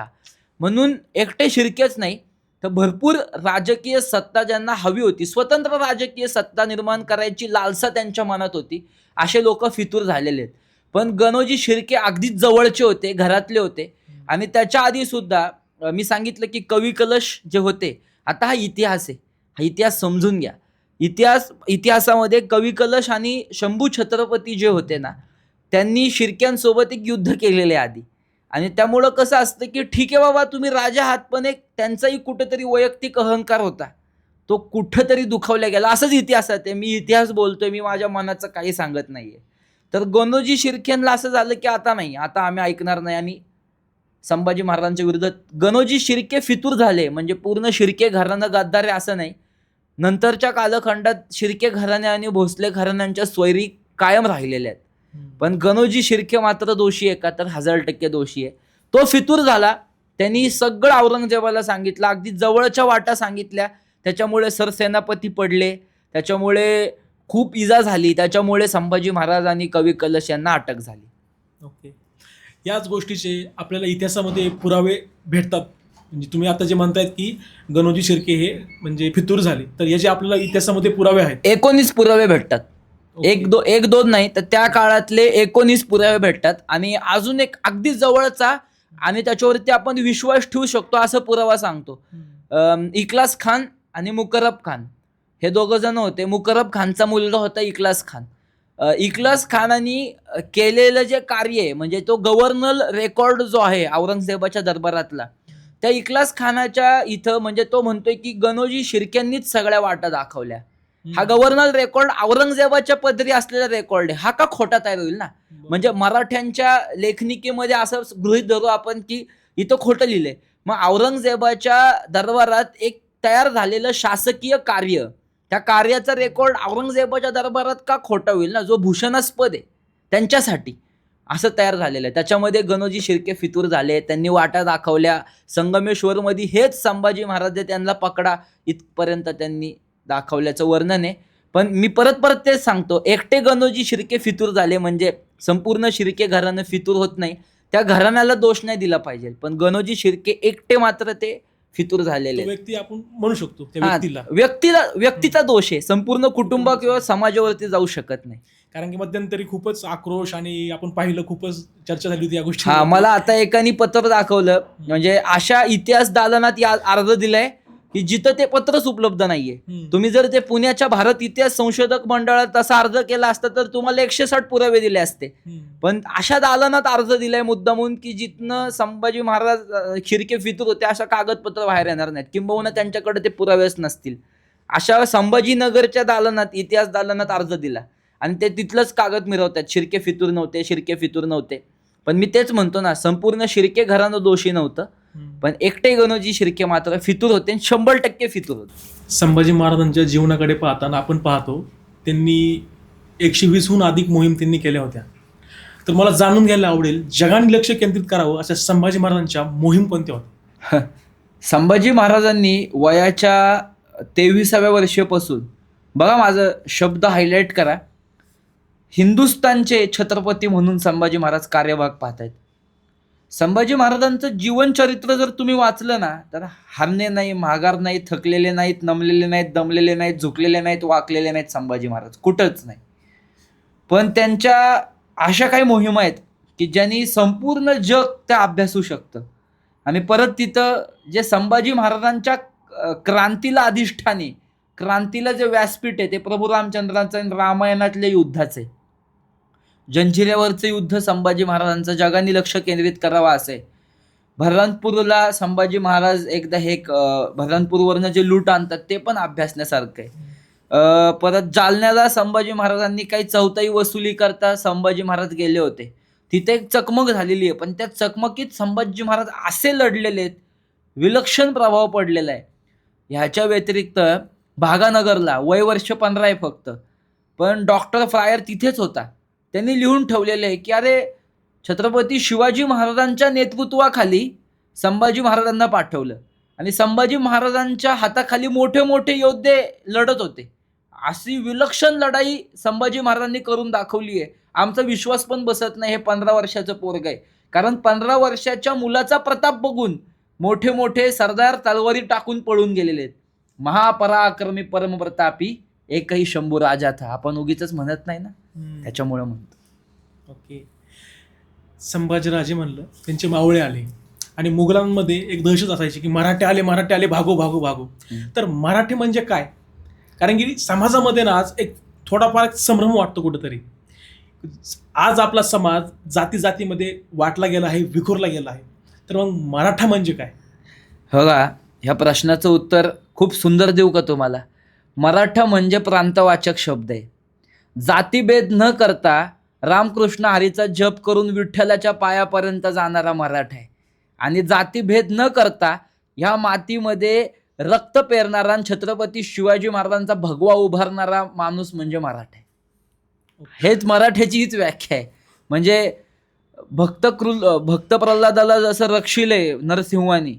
म्हणून एकटे शिर्केच नाही तर भरपूर राजकीय सत्ता ज्यांना हवी होती, स्वतंत्र राजकीय सत्ता निर्माण करायची लालसा त्यांच्या मनात होती, असे लोक फितूर झालेले आहेत. पण गणोजी शिर्के अगदीच जवळचे होते, घरातले होते. आणि त्याच्या आधी सुद्धा मी सांगितलं की कवी कलश जे होते, आता हा इतिहास आहे, हा इतिहास समजून घ्या. इतिहासामध्ये कवी कलश आणि शंभू छत्रपती जे होते ना, त्यांनी शिर्क्यांसोबत एक युद्ध केलेले आधी. आणि त्यामुळं कसं असतं की ठीक आहे बाबा तुम्ही राजा आहात, पण एक त्यांचाही कुठेतरी वैयक्तिक अहंकार होता, तो कुठंतरी दुखावला गेला. असंच इतिहासात आहे. मी इतिहास बोलतोय, मी माझ्या मनाचं काही सांगत नाहीये. तर गणोजी शिर्केंना असं झालं की आता नाही, आता आम्ही ऐकणार नाही आणि संभाजी महाराजांच्या विरुद्ध गणोजी शिर्के फितूर झाले. म्हणजे पूर्ण शिर्के घराणं गद्दार आहे असं नाही, नंतरच्या कालखंडात शिर्के घराणे आणि भोसले घराण्यांच्या स्वैरी कायम राहिलेल्या आहेत. पण गणोजी शिर्के मात्र दोषी आहे का, तर 1000% दोषी आहे. तो फितूर झाला, त्यांनी सगळं औरंगजेबाला सांगितलं, अगदी जवळच्या वाटा सांगितल्या. त्याच्यामुळे सरसेनापती पडले, त्याच्यामुळे खूप इजा झाली, त्याच्यामुळे संभाजी महाराज आणि कवी कलश यांना अटक झाली. ओके, याच गोष्टीचे आपल्याला इतिहासामध्ये पुरावे भेटतात. म्हणजे तुम्ही आता जे म्हणतायत की गणोजी शिर्के हे म्हणजे फितूर झाले, तर याचे आपल्याला इतिहासामध्ये पुरावे आहेत. 19 पुरावे भेटतात. एक दोन नाही तर त्या काळातले 19 पुरावे भेटतात. आणि अजून एक अगदी जवळचा आणि त्याच्यावरती आपण विश्वास ठेवू शकतो असं पुरावा सांगतो. इखलास खान आणि मुकरब खान हे दोघं जण होते. मुकरब खानचा मुलगा होता इखलास खान. इखलास खानानी केलेलं जे कार्य आहे म्हणजे तो गव्हर्नल रेकॉर्ड जो आहे औरंगजेबाच्या दरबारातला, त्या इखलास खानाच्या इथं म्हणजे तो म्हणतोय की गणोजी शिर्क्यांनीच सगळ्या वाटा दाखवल्या. हा गव्हर्नर रेकॉर्ड औरंगजेबाच्या पदरी असलेला रेकॉर्ड आहे. हा का खोटा तयार होईल ना? म्हणजे मराठ्यांच्या लेखनिकेमध्ये असं गृहीत धरू आपण की इथं खोटं लिहिलंय. मग औरंगजेबाच्या दरबारात एक तयार झालेलं शासकीय कार्य, त्या कार्याचा रेकॉर्ड औरंगजेबाच्या दरबारात का खोटा होईल ना? जो भूषणास्पद आहे त्यांच्यासाठी असं तयार झालेलं आहे. त्याच्यामध्ये गणोजी शिर्के फितूर झाले, त्यांनी वाटा दाखवल्या. संगमेश्वरमध्ये हेच संभाजी महाराज त्यांना पकडा इथपर्यंत त्यांनी दाखवल्याचं वर्णन आहे. पण मी परत परत तेच सांगतो, एकटे गणोजी शिर्के फितूर झाले म्हणजे संपूर्ण शिर्के घराणं फितूर होत नाही. त्या घराण्याला दोष नाही दिला पाहिजे, पण गणोजी शिर्के एकटे मात्र ते फितूर झालेले तो व्यक्ती आपण म्हणू शकतो त्या हा, व्यक्तीला. व्यक्तीचा दोष आहे, संपूर्ण कुटुंब किंवा समाजावरती जाऊ शकत नाही. कारण की मध्यंतरी खूपच आक्रोश आणि आपण पाहिलं खूपच चर्चा झाली होती या गोष्टी. हा, मला आता एकाने पत्र दाखवलं म्हणजे अशा इतिहास दालनात अर्ज दिलाय की जिथं ते पत्रच उपलब्ध नाहीये. तुम्ही जर ते पुण्याच्या भारत इतिहास संशोधक मंडळात तसा अर्ज केला असता तर तुम्हाला 160 पुरावे दिले असते. पण अशा दालनात अर्ज दिलाय मुद्दामून की जिथनं संभाजी महाराज शिर्के फितूर होते अशा कागदपत्र बाहेर येणार नाहीत, किंबहुना त्यांच्याकडे ते पुरावेच नसतील. अशा संभाजीनगरच्या दालनात, इतिहास दालनात अर्ज दिला आणि ते तिथलंच कागद मिरवतात, शिर्के फितूर नव्हते, शिर्के फितूर नव्हते. पण मी तेच म्हणतो ना, संपूर्ण शिर्के घराणं दोषी नव्हतं, पण एकटे गणोजी शिर्के मात्र फितूर होते आणि 100% फितूर होते. संभाजी महाराजांच्या जीवनाकडे पाहताना आपण पाहतो त्यांनी 120हून अधिक मोहीम त्यांनी केल्या होत्या. तर मला जाणून घ्यायला आवडेल, जगाने लक्ष केंद्रित करावं अशा संभाजी महाराजांच्या मोहीम कोणत्या होत्या? संभाजी महाराजांनी वयाच्या 23व्या वर्षापासून, बघा माझं शब्द हायलाईट करा, हिंदुस्थानचे छत्रपती म्हणून संभाजी महाराज कार्यभाग पाहतायत. संभाजी महाराजांचं जीवनचरित्र जर तुम्ही वाचलं ना तर हारणे नाही, माघार नाही, थकलेले नाहीत, नमलेले नाहीत, दमलेले नाहीत, झुकलेले नाहीत, वाकलेले नाहीत संभाजी महाराज, कुठंच नाही. पण त्यांच्या अशा काही मोहिमा आहेत की ज्यांनी संपूर्ण जग त्या अभ्यासू शकतं. आणि परत तिथं जे संभाजी महाराजांच्या क्रांतीला अधिष्ठाने, क्रांतीला जे व्यासपीठ आहे ते प्रभू रामचंद्रांचं आणि रामायणातले युद्धाचे, जंजिऱ्यावरचं युद्ध संभाजी महाराजांचं जगाने लक्ष केंद्रित करावं असं आहे. बऱ्हाणपूरला संभाजी महाराज एकदा हे बऱ्हाणपूरवरनं जे लूट आणतात ते पण अभ्यासण्यासारखं आहे. परत जालन्याला संभाजी महाराजांनी काही चौथाई वसुली करता संभाजी महाराज गेले होते. तिथे एक चकमक झालेली आहे, पण त्या चकमकीत संभाजी महाराज असे लढलेले आहेत, विलक्षण प्रभाव पडलेला आहे. ह्याच्या व्यतिरिक्त भागानगरला वय वर्ष 15 आहे फक्त, पण डॉक्टर फ्रायर तिथेच होता. त्यांनी लिहून ठेवलेलं आहे की अरे छत्रपती शिवाजी महाराजांच्या नेतृत्वाखाली संभाजी महाराजांना पाठवलं आणि संभाजी महाराजांच्या हाताखाली मोठे मोठे योद्धे लढत होते. अशी विलक्षण लढाई संभाजी महाराजांनी करून दाखवली आहे. आमचा विश्वास पण बसत नाही हे 15 वर्षाचं पोरग आहे, कारण 15 वर्षाच्या मुलाचा प्रताप बघून मोठे मोठे सरदार तलवारी टाकून पळून गेलेले आहेत. महापराक्रमी परमप्रतापी एकही शंभू राजा था, आपण उगीच म्हणत नाही ना, त्याच्यामुळे म्हणतो. ओके. संभाजीराजे म्हणलं, त्यांचे मावळे आले आणि मुघलांमध्ये एक दहशत असायची की मराठे आले, भागो भागो भागो. तर मराठी म्हणजे काय? कारण की समाजामध्ये ना आज एक थोडाफार संभ्रम वाटतो कुठंतरी. आज आपला समाज जाती जातीमध्ये वाटला गेला आहे, विखुरला गेला आहे. तर मग मराठा म्हणजे काय? हो का, ह्या प्रश्नाचं उत्तर खूप सुंदर देऊ का तुम्हाला? मराठा म्हणजे प्रांतवाचक शब्द आहे. जातीभेद न करता रामकृष्ण हरीचा जप करून विठ्ठलाच्या पायापर्यंत जाणारा मराठा आहे. आणि जातीभेद न करता ह्या मातीमध्ये रक्त पेरणारा आणि छत्रपती शिवाजी महाराजांचा भगवा उभारणारा माणूस म्हणजे मराठा आहे. हेच मराठ्याची हीच व्याख्या आहे. म्हणजे भक्त प्रल्हादाला जसं रक्षिले नरसिंहानी,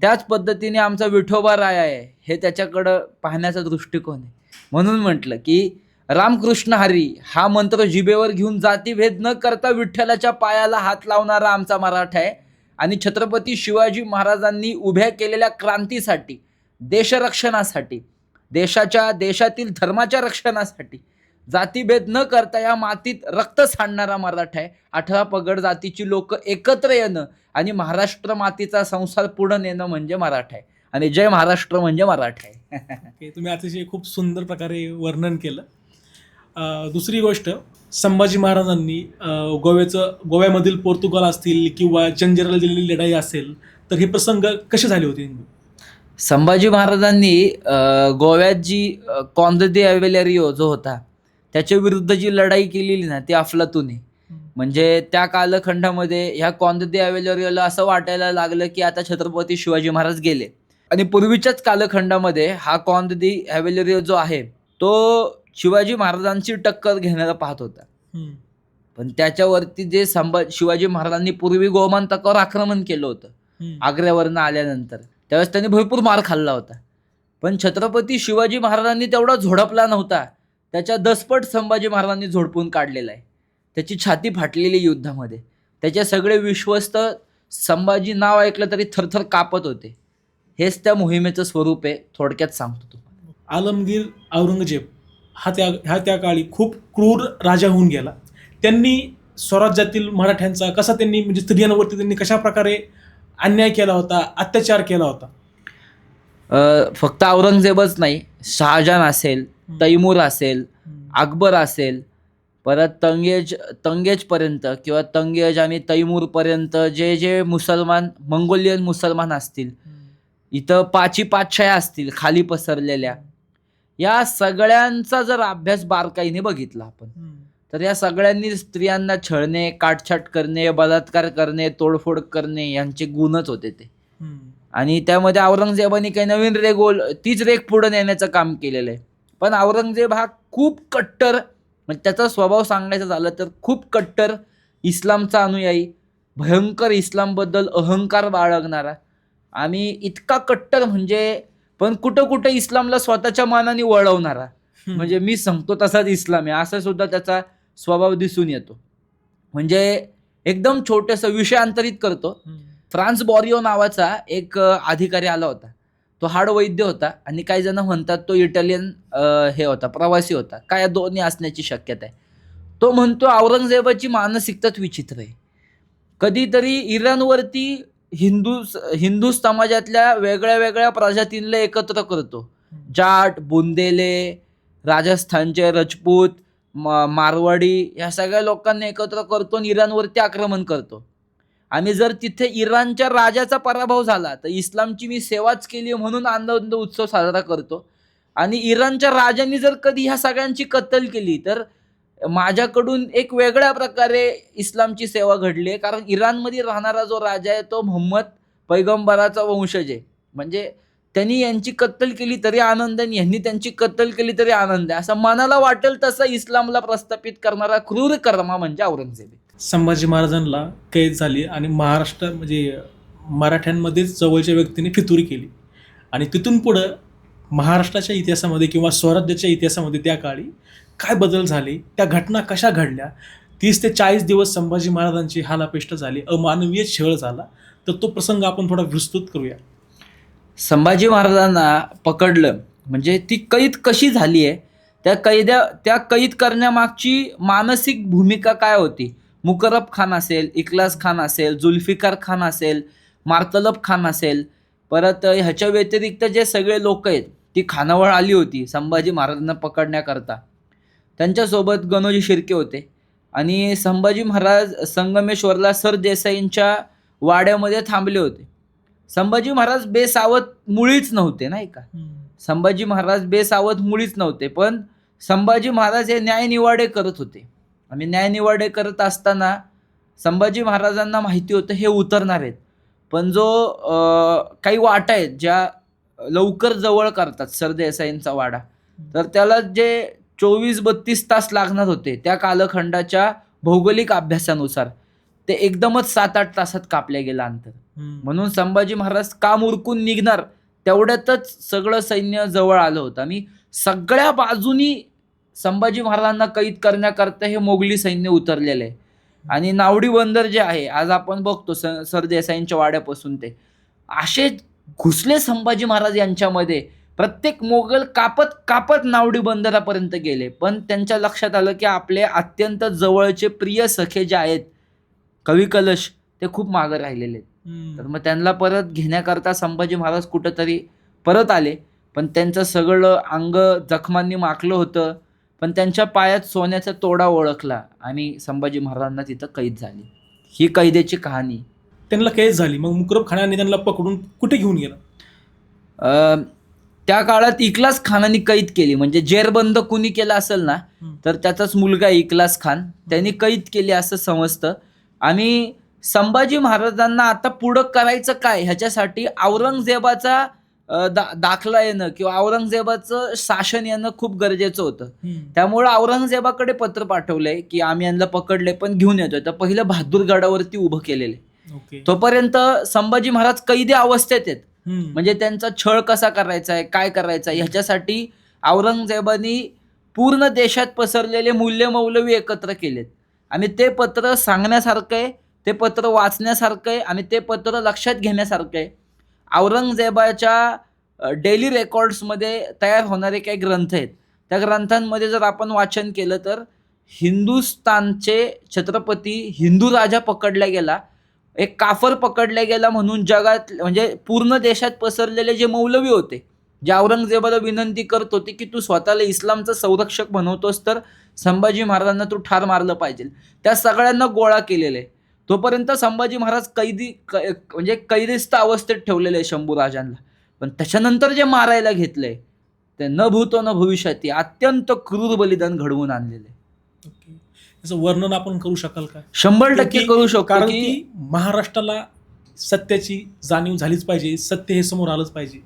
त्याच पद्धतीने आमचा विठोबा राय आहे, हे त्याच्याकडं पाहण्याचा दृष्टिकोन आहे. म्हणून म्हटलं की रामकृष्ण हरी हा मंत्र जिभेवर घेऊन जातीभेद न करता विठ्ठलाच्या पायाला हात लावणारा आमचा मराठा आहे. आणि छत्रपती शिवाजी महाराजांनी उभ्या केलेल्या क्रांतीसाठी, देशरक्षणासाठी, देशातील धर्माच्या रक्षणासाठी जातीभेद न करता या मातीत रक्त सांडणारा मराठा आहे. 18 पगड जातीची लोक एकत्र येणं आणि महाराष्ट्र मातीचा संसार पुढे नेणं म्हणजे मराठा आहे. आणि जय महाराष्ट्र म्हणजे मराठा आहे. तुम्ही अतिशय खूप सुंदर प्रकारे वर्णन केलं. दुसरी गोष्ट, संभाजी महाराजांनी गोव्यामधील पोर्तुगाल असतील किंवा जंजिराला दिलेली लढाई असेल, तर हे प्रसंग कसे झाले होते? संभाजी महाराजांनी गोव्यात जी कॉन्द दे अवेलेरियो जो होता त्याच्या विरुद्ध जी लढाई केलेली ना ती अफलातून आहे. म्हणजे त्या कालखंडामध्ये ह्या कॉन्द दे अवेलेरियोला असं वाटायला लागलं की आता छत्रपती शिवाजी महाराज गेले. आणि पूर्वीच्याच कालखंडामध्ये हा कॉन्द दे अवेलेरियो जो आहे तो शिवाजी महाराजांची टक्कर घेण्याला पाहत होता. पण त्याच्यावरती जे शिवाजी महाराजांनी पूर्वी गोमंतकावर आक्रमण केलं होतं आग्र्यावरनं आल्यानंतर, त्यावेळेस त्यांनी भरपूर मार खाल्ला होता. पण छत्रपती शिवाजी महाराजांनी तेवढा झोडपला नव्हता. त्याच्या दसपट संभाजी महाराजांनी झोडपून काढलेला आहे. त्याची छाती फाटलेली युद्धामध्ये. त्याचे सगळे विश्वस्त संभाजी नाव ऐकलं तरी थरथर कापत होते. हेच त्या मोहिमेचं स्वरूप आहे, थोडक्यात सांगतो तुम्हाला. आलमगीर औरंगजेब हा त्या काळी खूप क्रूर राजा होऊन गेला. त्यांनी स्वराज्यातील मराठ्यांचा कसा म्हणजे स्त्रियांवरती त्यांनी कशा प्रकारे अन्याय केला होता, अत्याचार केला होता? फक्त औरंगजेबच नाही, शहाजहान असेल, तैमूर असेल, अकबर असेल, परत तंगेजपर्यंत किंवा तंगेज आणि तैमूरपर्यंत जे मुसलमान मंगोलियन मुसलमान असतील, इथं पाची पातशाह्या असतील खाली पसरलेल्या, या सगळ्यांचा जर अभ्यास बारकाईने बघितला आपण तर या सगळ्यांनी स्त्रियांना छळणे, काटछाट करणे, बलात्कार करणे, तोडफोड करणे यांचे गुणच होते ते. आणि त्यामध्ये औरंगजेबाने काही नवीन तीच रेख पुढे नेण्याचं काम केलेलं आहे. पण औरंगजेब हा खूप कट्टर, म्हणजे त्याचा स्वभाव सांगायचा झालं तर खूप कट्टर इस्लामचा अनुयायी, भयंकर इस्लामबद्दल अहंकार बाळगणारा आणि इतका कट्टर म्हणजे पण कुठं कुठं इस्लामला स्वतःच्या मानाने वळवणारा, म्हणजे मी सांगतो तसाच इस्लाम आहे असं सुद्धा त्याचा स्वभाव दिसून येतो. म्हणजे एकदम छोटंसं विषयांतरित करतो. फ्रान्स बॉरिओ नावाचा एक अधिकारी आला होता. तो हाडवैद्य होता आणि काही जण म्हणतात तो इटालियन होता, प्रवासी होता. काय दोन्ही असण्याची शक्यता आहे. तो म्हणतो औरंगजेबाची मानसिकताच विचित्र आहे. कधीतरी इराणवरती हिंदू समाजातल्या वेगळ्या वेगळ्या प्रजातींना एकत्र करतो. जाट, बुंदेले, राजस्थानचे राजपूत, मारवाडी या सगळ्या लोकांना एकत्र करतो आणि इराणवरती आक्रमण करतो. आणि जर तिथे इराणच्या राजाचा पराभव झाला तर इस्लामची मी सेवाच केली म्हणून आनंद उत्सव साजरा करतो. आणि इराणच्या राजांनी जर कधी ह्या सगळ्यांची कत्तल केली तर माझ्याकडून एक वेगळ्या प्रकारे इस्लामची सेवा घडली आहे. कारण इराणमध्ये राहणारा जो राजा आहे तो मोहम्मद पैगंबराचा वंशज आहे. म्हणजे त्यांनी यांची कत्तल केली तरी आनंद आहे, यांनी त्यांची कत्तल केली तरी आनंद आहे. असं मनाला वाटेल तसं इस्लामला प्रस्थापित करणारा क्रूर कर्मा म्हणजे औरंगजेब. संभाजी महाराजांना कैद झाली आणि म्हणजे मराठ्यांमध्येच जवळच्या व्यक्तीने फितुरी केली. आणि तिथून पुढं महाराष्ट्राच्या इतिहासामध्ये किंवा स्वराज्याच्या इतिहासामध्ये त्या काळी काय बदल झाले, त्या घटना कशा घडल्या, 30 ते 40 दिवस संभाजी महाराजांची हालापेष्ट झाली, अमानवीय छळ झाला, तर तो प्रसंग आपण थोडा विस्तृत करूया. संभाजी महाराजांना पकडलं म्हणजे ती कैद कशी झाली आहे, त्या कैद करण्यामागची मानसिक भूमिका काय होती. मुकरब खान असेल, इखलास खान असेल, जुल्फिकार खान असेल, मार्तलब खान असेल, परत ह्याच्या व्यतिरिक्त जे सगळे लोक आहेत ती खानावळ आली होती संभाजी महाराजांना पकडण्याकरता. त्यांच्यासोबत गणोजी शिर्के होते आणि संभाजी महाराज संगमेश्वरला सरदेसाईंच्या वाड्यामध्ये थांबले होते. संभाजी महाराज बेसावध मुळीच नव्हते, नाही का. संभाजी महाराज बेसावध मुळीच नव्हते. पण संभाजी महाराज हे न्यायनिवाडे करत होते आणि न्यायनिवाडे करत असताना संभाजी महाराजांना माहिती होतं हे उतरणार आहेत. पण जो काही वाटा आहेत ज्या लवकर जवळ करतात सरदेसाईंचा वाडा, तर त्याला जे 24-32 तास लागणार होते त्या कालखंडाच्या भौगोलिक अभ्यासानुसार ते एकदमच 7-8 तासात कापल्या गेलं अंतर. म्हणून संभाजी महाराज काम उरकून निघणार तेवढ्यातच सगळं सैन्य जवळ आलं होतं आणि सगळ्या बाजूनी संभाजी महाराजांना कैद करण्याकरता हे मोगली सैन्य उतरलेलं आहे. आणि नावडी बंदर जे आहे आज आपण बघतो सरदेसाईंच्या वाड्यापासून ते असे घुसले संभाजी महाराज यांच्यामध्ये. प्रत्येक मोगल कापत कापत नावडी बंदरापर्यंत गेले. पण त्यांच्या लक्षात आलं की आपले अत्यंत जवळचे प्रिय सखे जे आहेत कवी कलश ते खूप मागे राहिलेले आहेत. तर मग त्यांना परत घेण्याकरता संभाजी महाराज कुठंतरी परत आले. पण त्यांचं सगळं अंग जखमांनी माखलं होतं. पण त्यांच्या पायात सोन्याचा तोडा ओळखला आणि संभाजी महाराजांना तिथं कैद झाली. ही कैदेची कहाणी. त्यांना कैद झाली, मग मुकरब खानाने त्यांना पकडून कुठे घेऊन गेला? अ, त्या काळात इखलास खानाने कैद केली, म्हणजे जेरबंद कुणी केला असेल ना तर त्याचाच मुलगा इखलास खान, त्यांनी कैद केली असं समजतं. आणि संभाजी महाराजांना आता पुढं करायचं काय ह्याच्यासाठी औरंगजेबाचा दाखला येणं किंवा औरंगजेबाचं शासन येणं खूप गरजेचं होतं. त्यामुळं औरंगजेबाकडे पत्र पाठवलंय की आम्ही यांना पकडले पण घेऊन येतोय. तर पहिलं बहादूरगडावरती उभं केलेलं आहे. ओके. तोपर्यंत संभाजी महाराज कैदी अवस्थेत आहेत. हम्म. म्हणजे त्यांचा छळ कसा करायचा आहे, काय करायचं आहे ह्याच्यासाठी औरंगजेबानी पूर्ण देशात पसरलेले मूल्यमौलवी एकत्र केलेत. आणि ते पत्र सांगण्यासारखं आहे, ते पत्र वाचण्यासारखं आहे आणि ते पत्र लक्षात घेण्यासारखं आहे. औरंगजेबाच्या डेली रेकॉर्ड्समध्ये तयार होणारे काही ग्रंथ आहेत. त्या ग्रंथांमध्ये जर आपण वाचन केलं तर हिंदुस्थानचे छत्रपती हिंदू राजा पकडला गेला, एक काफर पकडला गेला म्हणून जगात म्हणजे पूर्ण देशात पसरलेले जे मौलवी होते, जे औरंगजेबाला विनंती करत होते की तू स्वतःला इस्लामचा संरक्षक बनवतोस तर संभाजी महाराजांना तू ठार मारलं पाहिजे, त्या सगळ्यांना गोळा केलेलं आहे. तोपर्यंत संभाजी महाराज म्हणजे कैदिस्त अवस्थेत ठेवलेले आहे शंभू राजांना. पण त्याच्यानंतर जे मारायला घेतलंय ते न भूतो न भविष्यती अत्यंत क्रूर बलिदान घडवून आणलेलं आहे. ओके. याचं वर्णन आपण करू शकाल का? 100% करू शकतो. कारण की महाराष्ट्राला सत्याची जाणीव झालीच पाहिजे, सत्य हे समोर आलंच पाहिजे.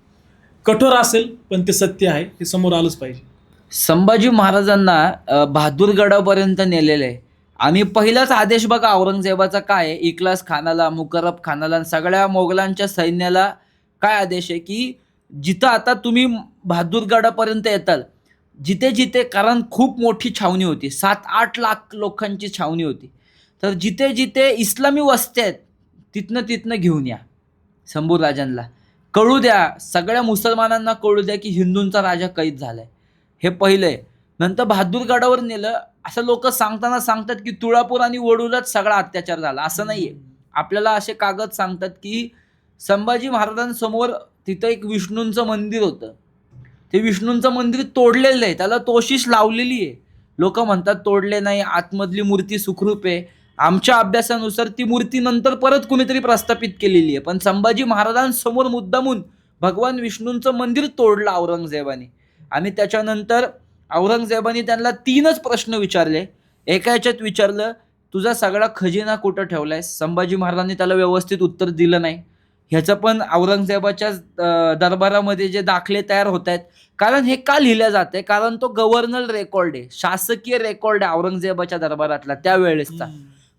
कठोर असेल पण ते सत्य आहे, हे समोर आलंच पाहिजे. संभाजी महाराजांना बहादूरगडापर्यंत नेलेलं आहे. आणि पहिलाच आदेश बघा औरंगजेबाचा काय आहे, इखलास खानाला, मुकरब खानाला, सगळ्या मोगलांच्या सैन्याला काय आदेश आहे की जिथं आता तुम्ही बहादूरगडापर्यंत येताल, जिथे जिथे, कारण खूप मोठी छावणी होती, 7-8 लाख लोकांची छावणी होती, तर जिथे जिथे इस्लामी वस्त्या आहेत तिथनं घेऊन या. शंभू राजांना कळू द्या, सगळ्या मुसलमानांना कळू द्या की हिंदूंचा राजा कैद झालाय. हे पहिलं आहे. नंतर बहादूरगडावर नेलं. असं लोक सांगतात की तुळापूर आणि वडूलाच सगळा अत्याचार झाला, असं नाहीये. आपल्याला असे कागद सांगतात की संभाजी महाराजांसमोर तिथं एक विष्णूंचं मंदिर होतं, ते विष्णूंचं मंदिर तोडलेलं आहे, त्याला तोशिष लावलेली आहे. लोक म्हणतात तोडले नाही, आतमधली मूर्ती सुखरूप आहे. आमच्या अभ्यासानुसार ती मूर्ती नंतर परत कुणीतरी प्रस्थापित केलेली आहे. पण संभाजी महाराजांसमोर मुद्दामून भगवान विष्णूंचं मंदिर तोडलं औरंगजेबाने. आणि त्याच्यानंतर औरंगजेबाने त्यांना 3च प्रश्न विचारले. एका ह्याच्यात विचारलं तुझा सगळा खजिना कुठं ठेवलाय, संभाजी महाराजांनी त्याला व्यवस्थित उत्तर दिलं नाही. ह्याचं पण औरंगजेबाच्या दरबारामध्ये जे दाखले तयार होत आहेत, कारण हे का लिहिलं जातंय, कारण तो गव्हर्नर रेकॉर्ड आहे, शासकीय रेकॉर्ड आहे औरंगजेबाच्या दरबारातला त्यावेळेसचा.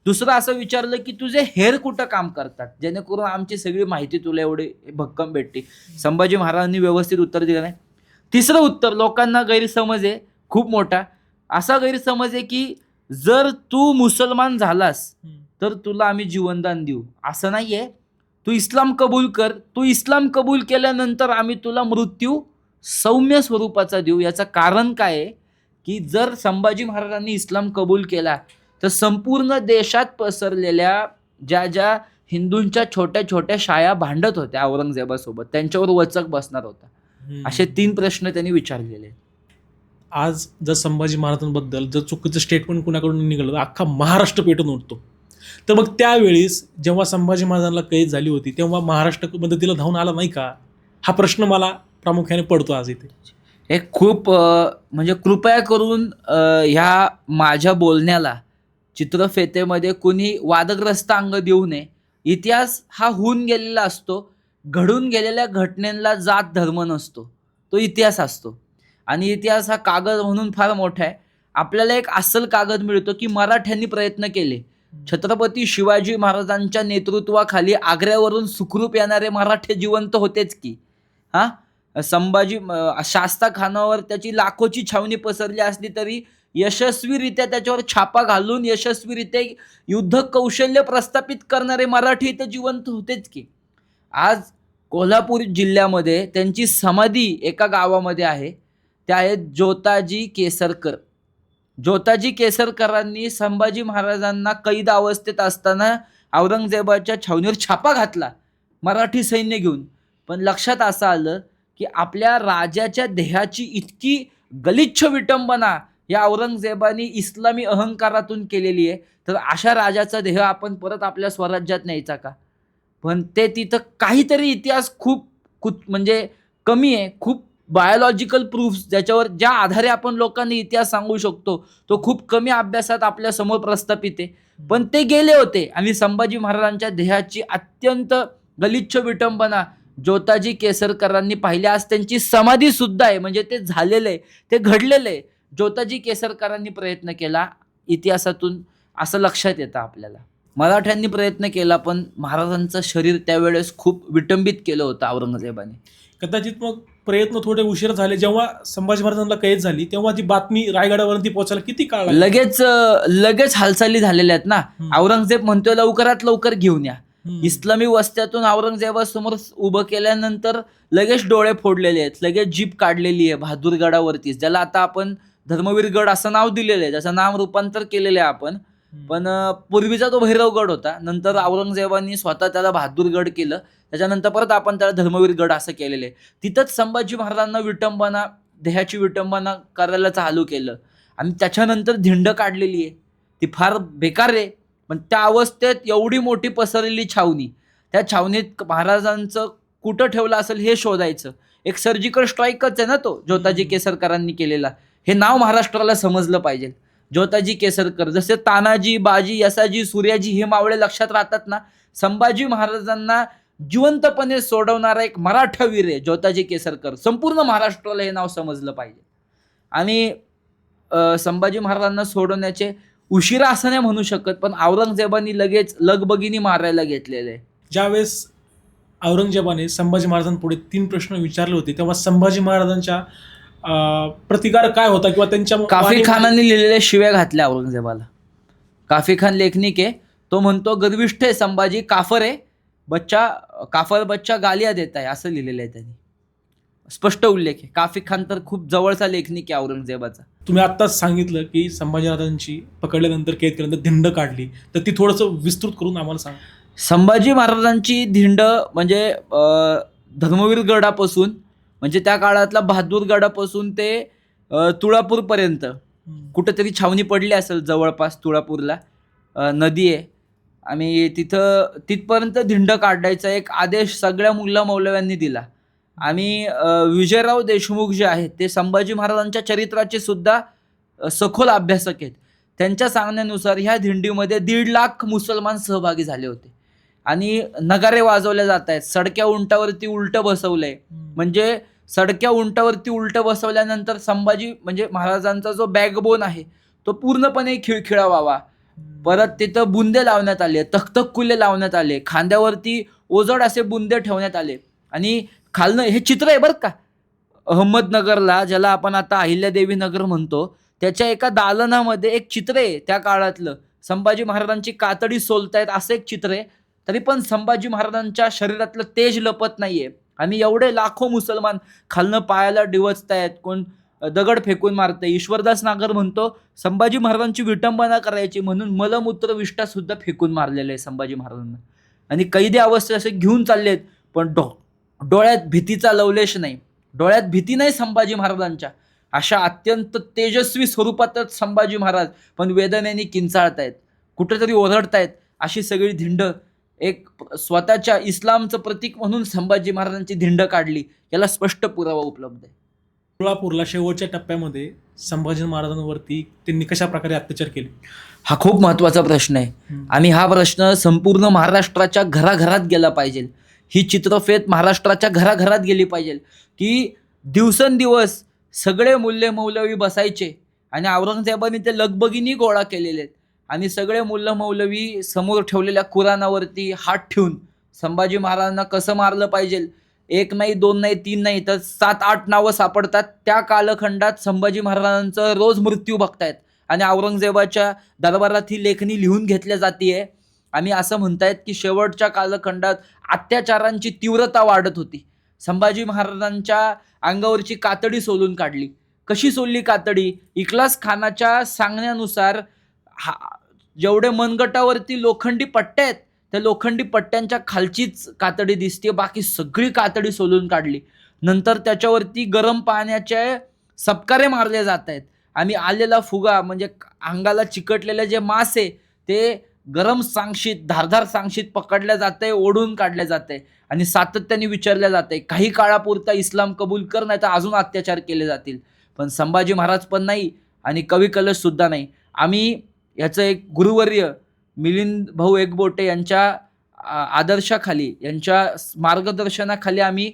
दुसरं असं विचारलं की तुझे हेर कुठं काम करतात, जेणेकरून आमची सगळी माहिती तुला एवढी भक्कम भेटते. संभाजी महाराजांनी व्यवस्थित उत्तर दिलं नाही. तिसरं उत्तर, लोकांना गैरसमज आहे खूप मोठा, असा गैरसमज आहे की जर तू मुसलमान झालास तर तुला आम्ही जीवनदान देऊ, असं नाहीये. तू इस्लाम कबूल कर, तू इस्लाम कबूल केल्यानंतर आम्ही तुला मृत्यू सौम्य स्वरूपाचा देऊ. याचं कारण काय आहे की जर संभाजी महाराजांनी इस्लाम कबूल केला तर संपूर्ण देशात पसरलेल्या ज्या हिंदूंच्या छोट्या छोट्या शाया भांडत होत्या औरंगजेबासोबत, त्यांच्यावर वचक बसणार होता. असे 3 प्रश्न त्यांनी विचारलेले. आज जर संभाजी महाराजांबद्दल जर चुकीचं स्टेटमेंट कुणाकडून निघालं तर अख्खा महाराष्ट्र पेटून उठतो. तर मग त्यावेळेस जेव्हा संभाजी महाराजांना कैद झाली होती तेव्हा महाराष्ट्र मदतीला धावून आला नाही का, हा प्रश्न मला प्रामुख्याने पडतो आज इथे. हे खूप म्हणजे कृपया करून ह्या माझ्या बोलण्याला चित्रफेतेमध्ये कुणी वादग्रस्त अंग देऊ नये. इतिहास हा होऊन गेलेला असतो, घडून गेलेल्या घटनेला जात धर्म नसतो, तो इतिहास असतो. आणि इतिहास हा कागद म्हणून फार मोठा आहे. आपल्याला एक अस्सल कागद मिळतो की मराठ्यांनी प्रयत्न केले. छत्रपती शिवाजी महाराजांच्या नेतृत्वाखाली आग्र्यावरून सुखरूप येणारे मराठे जिवंत होतेच की. संभाजी शास्ता खानावर त्याची लाखोची छावणी पसरली असली तरी यशस्वीरित्या त्याच्यावर छापा घालून यशस्वीरित्या युद्ध कौशल्य प्रस्थापित करणारे मराठी इथं जिवंत होतेच की. आज कोल्हापूर जिल्ह्यामध्ये त्यांची समाधी एका गावामध्ये आहे, त्या आहेत जोताजी केसरकर. जोताजी केसरकरांनी संभाजी महाराजांना कैद अवस्थेत असताना औरंगजेबाच्या छावणीवर छापा घातला मराठी सैन्य घेऊन. पण लक्षात असं आलं की आपल्या राजाच्या देहाची इतकी गलिच्छ विटंबना या औरंगजेबाने इस्लामी अहंकारातून केलेली आहे. तर अशा राजाचा देह आपण परत आपल्या स्वराज्यात न्यायचा का? पण ते तिथं काहीतरी इतिहास खूप म्हणजे कमी आहे. खूप बायोलॉजिकल प्रूफ्स ज्या आधारे आपण लोकांनी इतिहास सांगू शकतो, तो खूप कमी अभ्यासात आपल्या समोर प्रस्थापित आहे. पण ते गेले होते आणि संभाजी महाराजांच्या देहाची अत्यंत गलिच्छ विटंबना ज्योताजी केसरकरांनी पाहिली. आज त्यांची समाधी सुद्धा आहे. म्हणजे ते झालेलं आहे, ते घडलेलं आहे. ज्योताजी केसरकरांनी प्रयत्न केला, इतिहासातून असं लक्षात येतं आपल्याला. मराठ्यांनी प्रयत्न केला, पण महाराजांचं शरीर त्यावेळेस खूप विटंबित केलं होतं औरंगजेबाने. कदाचित मग प्रयत्न थोडे उशीर झाले. जेव्हा संभाजी महाराजांना कैद झाली तेव्हा ती बातमी रायगडावरती पोहोचायला किती काळ लागला? लगेच हालचाली झालेल्या आहेत ना. औरंगजेब म्हणतोय लवकरात लवकर घेऊन या. इस्लामी वस्त्यातून औरंगजेबासमोर उभं केल्यानंतर लगेच डोळे फोडलेले आहेत, लगेच जीप काढलेली आहे बहादूरगडावरतीच, ज्याला आता आपण धर्मवीरगड असं नाव दिलेलं आहे, त्याचं नाम रूपांतर केलेलं आहे आपण. पण पूर्वीचा तो भैरवगड होता. नंतर औरंगजेबानी स्वतः त्याला बहादूरगड केलं. त्याच्यानंतर परत आपण त्याला धर्मवीरगड असं केलेलं आहे. तिथंच संभाजी महाराजांना देहाची विटंबना करायला चालू केलं आणि त्याच्यानंतर धिंड काढलेली आहे. ती फार बेकार आहे. पण त्या अवस्थेत एवढी मोठी पसरलेली छावणी, त्या छावणीत महाराजांचं कुठं ठेवलं असेल हे शोधायचं. एक सर्जिकल स्ट्राईकच आहे ना तो ज्योताजी केसरकरांनी केलेला. हे नाव महाराष्ट्राला समजलं पाहिजे. ज्योताजी केसरकर, जसे तानाजी, बाजी, यसाजी, सूर्याजी हे मावळे लक्षात राहतात ना, संभाजी महाराजांना जिवंतपणे सोडवणारा एक मराठा वीर आहे ज्योताजी केसरकर. संपूर्ण महाराष्ट्राला हे नाव समजलं पाहिजे. आणि संभाजी महाराजांना सोडवण्याचे उशिरा असं नाही म्हणू शकत, पण औरंगजेबानी लगेच लगबगीनी मारायला घेतलेले. ज्यावेळेस औरंगजेबाने संभाजी महाराजांपुढे 3 प्रश्न विचारले होते तेव्हा संभाजी महाराजांच्या प्रतिकार काय होता किंवा त्यांच्या काफी खानाने लिहिलेल्या शिव्या घातल्या औरंगजेबाला. काफी खान लेखनिक आहे. तो म्हणतो गर्विष्ठ आहे संभाजी, काफर बच्चा गालिया देत आहे, असं लिहिलेलं आहे त्यांनी. स्पष्ट उल्लेख आहे. काफी खान तर खूप जवळचा लेखनिक आहे औरंगजेबाचा. तुम्ही आत्ताच सांगितलं की संभाजी महाराजांची पकडल्यानंतर कैद केल्यानंतर धिंड काढली, तर ती थोडंसं विस्तृत करून आम्हाला सांग. संभाजी महाराजांची धिंड म्हणजे धर्मवीर गडापासून, म्हणजे त्या काळातला बहादूरगडापासून ते तुळापूरपर्यंत कुठंतरी छावणी पडली असेल जवळपास. तुळापूरला नदी आहे आणि तिथपर्यंत धिंड काढायचा एक आदेश सगळ्या मुल्ला मौलव्यांनी दिला. आणि विजयराव देशमुख जे आहेत ते संभाजी महाराजांच्या चरित्राचे सुद्धा सखोल अभ्यासक आहेत. त्यांच्या सांगण्यानुसार ह्या दिंडीमध्ये 1.5 लाख मुसलमान सहभागी झाले होते आणि नगारे वाजवले जात आहेत. सडक्या उंटावरती उलटं बसवलंय. म्हणजे सडक्या उंटावरती उलटं बसवल्यानंतर संभाजी म्हणजे महाराजांचा जो बॅकबोन आहे तो पूर्णपणे खिळखिळा व्हावा. परत तिथं बुंदे लावण्यात आले, तख्तक कुले लावण्यात आले, खांद्यावरती ओजड असे बुंदे ठेवण्यात आले. आणि खालनं हे चित्र आहे बरं का, अहमदनगरला ज्याला आपण आता अहिल्यादेवी नगर म्हणतो, त्याच्या एका दालनामध्ये एक चित्र आहे त्या काळातलं. संभाजी महाराजांची कातडी सोलतायत असं एक चित्र आहे. तरी पण संभाजी महाराजांच्या शरीरातलं तेज लपत नाहीये. आणि एवढे लाखो मुसलमान खालनं पायाला डिवचतायत, कोण दगड फेकून मारतंय. ईश्वरदास नागर म्हणतो संभाजी महाराजांची विटंबना करायची म्हणून मलमूत्र विष्ठा सुद्धा फेकून मारलेलं आहे संभाजी महाराजांना. आणि कैदी अवस्थेत असे घेऊन चाललेत, पण डोळ्यात भीतीचा लवलेश नाही. डोळ्यात भीती नाही संभाजी महाराजांच्या. अशा अत्यंत तेजस्वी स्वरूपातच संभाजी महाराज पण वेदनेने किंचाळतायत, कुठेतरी ओरडतायत. अशी सगळी धिंड एक स्वतःच्या इस्लामचं प्रतीक म्हणून संभाजी महाराजांची धिंड काढली, याला स्पष्ट पुरावा उपलब्ध आहे. तुळापूरला शेवटच्या टप्प्यामध्ये संभाजी महाराजांवरती त्यांनी कशा प्रकारे अत्याचार केले, हा खूप महत्त्वाचा प्रश्न आहे. आणि हा प्रश्न संपूर्ण महाराष्ट्राच्या घराघरात गेला पाहिजे. ही चित्रफेत महाराष्ट्राच्या घराघरात गेली पाहिजे की दिवसेंदिवस सगळे मुल्ले मौलवी बसायचे आणि औरंगजेबाने ते लगबगीनी गोळा केलेले आहेत. आणि सगळे मुल्ला मौलवी समोर ठेवलेल्या कुराणावरती हात ठेवून संभाजी महाराजांना कसं मारलं पाहिजे, 1 नाही 2 नाही 3 नाही तर 7-8 नावं सापडतात. त्या कालखंडात संभाजी महाराजांचं रोज मृत्यू बघतायत आणि औरंगजेबाच्या दरबारात ही लेखणी लिहून घेतल्या जाते. आणि असं म्हणतायत की शेवटच्या कालखंडात अत्याचारांची तीव्रता वाढत होती. संभाजी महाराजांच्या अंगावरची कातडी सोलून काढली. कशी सोलली कातडी? इखलास खानाच्या सांगण्यानुसार जेवढे मनगटावरती लोखंडी पट्ट्या आहेत त्या लोखंडी पट्ट्यांच्या खालचीच कातडी दिसते, बाकी सगळी कातडी सोलून काढली. नंतर त्याच्यावरती गरम पाण्याचे सपकारे मारले जात आहेत आणि आलेला फुगा म्हणजे अंगाला चिकटलेलं जे मांस आहे ते गरम सांगशीत, धारधार सांगशीत पकडल्या जाते, ओढून काढल्या जाते आणि सातत्याने विचारल्या जाते, काही काळापुरता इस्लाम कबूल कर, नाही तर अजून अत्याचार केले जातील. पण संभाजी महाराज पण नाही आणि कवी कलश सुद्धा नाही. आम्ही याचं एक गुरुवर्य मिलिंद भाऊ एकबोटे यांच्या आदर्शाखाली, यांच्या मार्गदर्शनाखाली आम्ही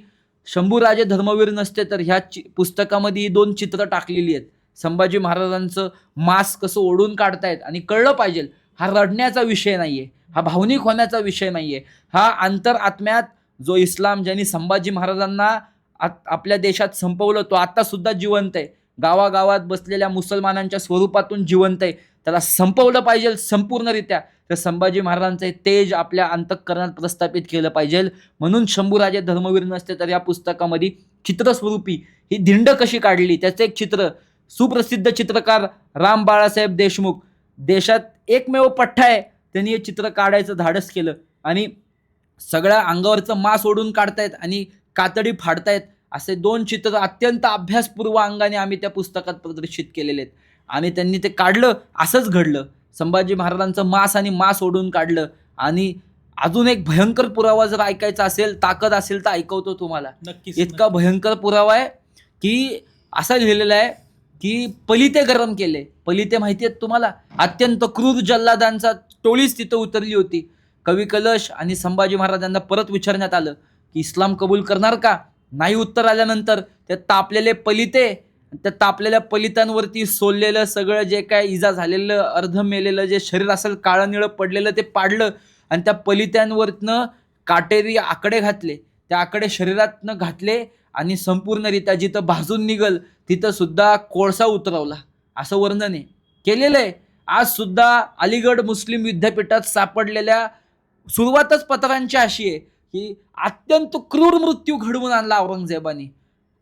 शंभूराजे धर्मवीर नसते तर ह्या पुस्तकामध्ये ही 2 चित्र टाकलेली आहेत. संभाजी महाराजांचं मांस कसं ओढून काढतायत आणि कळलं पाहिजे हा रडण्याचा विषय नाहीये, हा भावनिक होण्याचा विषय नाहीये, हा अंतरात्म्यात जो इस्लाम ज्यांनी संभाजी महाराजांना आपल्या देशात संपवलं तो आता सुद्धा जिवंत आहे, गावागावात बसलेल्या मुसलमानांच्या स्वरूपातून जिवंत आहे. त्याला संपवलं पाहिजे संपूर्णरित्या. तर संभाजी महाराजांचे तेज आपल्या अंतःकरणात प्रस्थापित केलं पाहिजे. म्हणून शंभूराजे धर्मवीर नसते तर या पुस्तकामध्ये चित्रस्वरूपी ही धिंड कशी काढली त्याचं एक चित्र सुप्रसिद्ध चित्रकार राम बाळासाहेब देशमुख, देशात एकमेव पठ्ठा आहे, त्यांनी हे चित्र काढायचं धाडस केलं आणि सगळ्या अंगावरचं मांस ओढून काढतायत आणि कातडी फाडतायत. असे 2 चित्र अत्यंत अभ्यासपूर्व अंगाने आम्ही त्या पुस्तकात प्रदर्शित केलेले आहेत आणि त्यांनी ते काढलं. असंच घडलं, संभाजी महाराजांचं मांस आणि मांस ओढून काढलं. आणि अजून एक भयंकर पुरावा जर ऐकायचा असेल, ताकद असेल तर ऐकवतो तुम्हाला. नक्कीच. इतका भयंकर पुरावा आहे की असं लिहिलेलं आहे की पलिते गरम केले. पलिते माहिती आहेत तुम्हाला? अत्यंत क्रूर जल्लादांचा टोळीच तिथं उतरली होती. कवी कलश आणि संभाजी महाराजांना परत विचारण्यात आलं की इस्लाम कबूल करणार का? नाही उत्तर आल्यानंतर त्या तापलेले पलिते, त्या तापलेल्या पलितांवरती सोललेलं सगळं जे काय इजा झालेलं, अर्ध मेलेलं जे शरीर असेल, काळं निळं पडलेलं ते पाडलं आणि त्या पलित्यांवरनं काटेरी आकडे घातले. त्या आकडे शरीरातनं घातले आणि संपूर्णरित्या जिथं भाजून निघल तिथं सुद्धा कोळसा उतरवला. असं वर्णन आहे केलेलं आहे. आज सुद्धा अलीगड मुस्लिम विद्यापीठात सापडलेल्या सुरुवातच पत्रांची अशी आहे की अत्यंत क्रूर मृत्यू घडवून आणला औरंगजेबाने.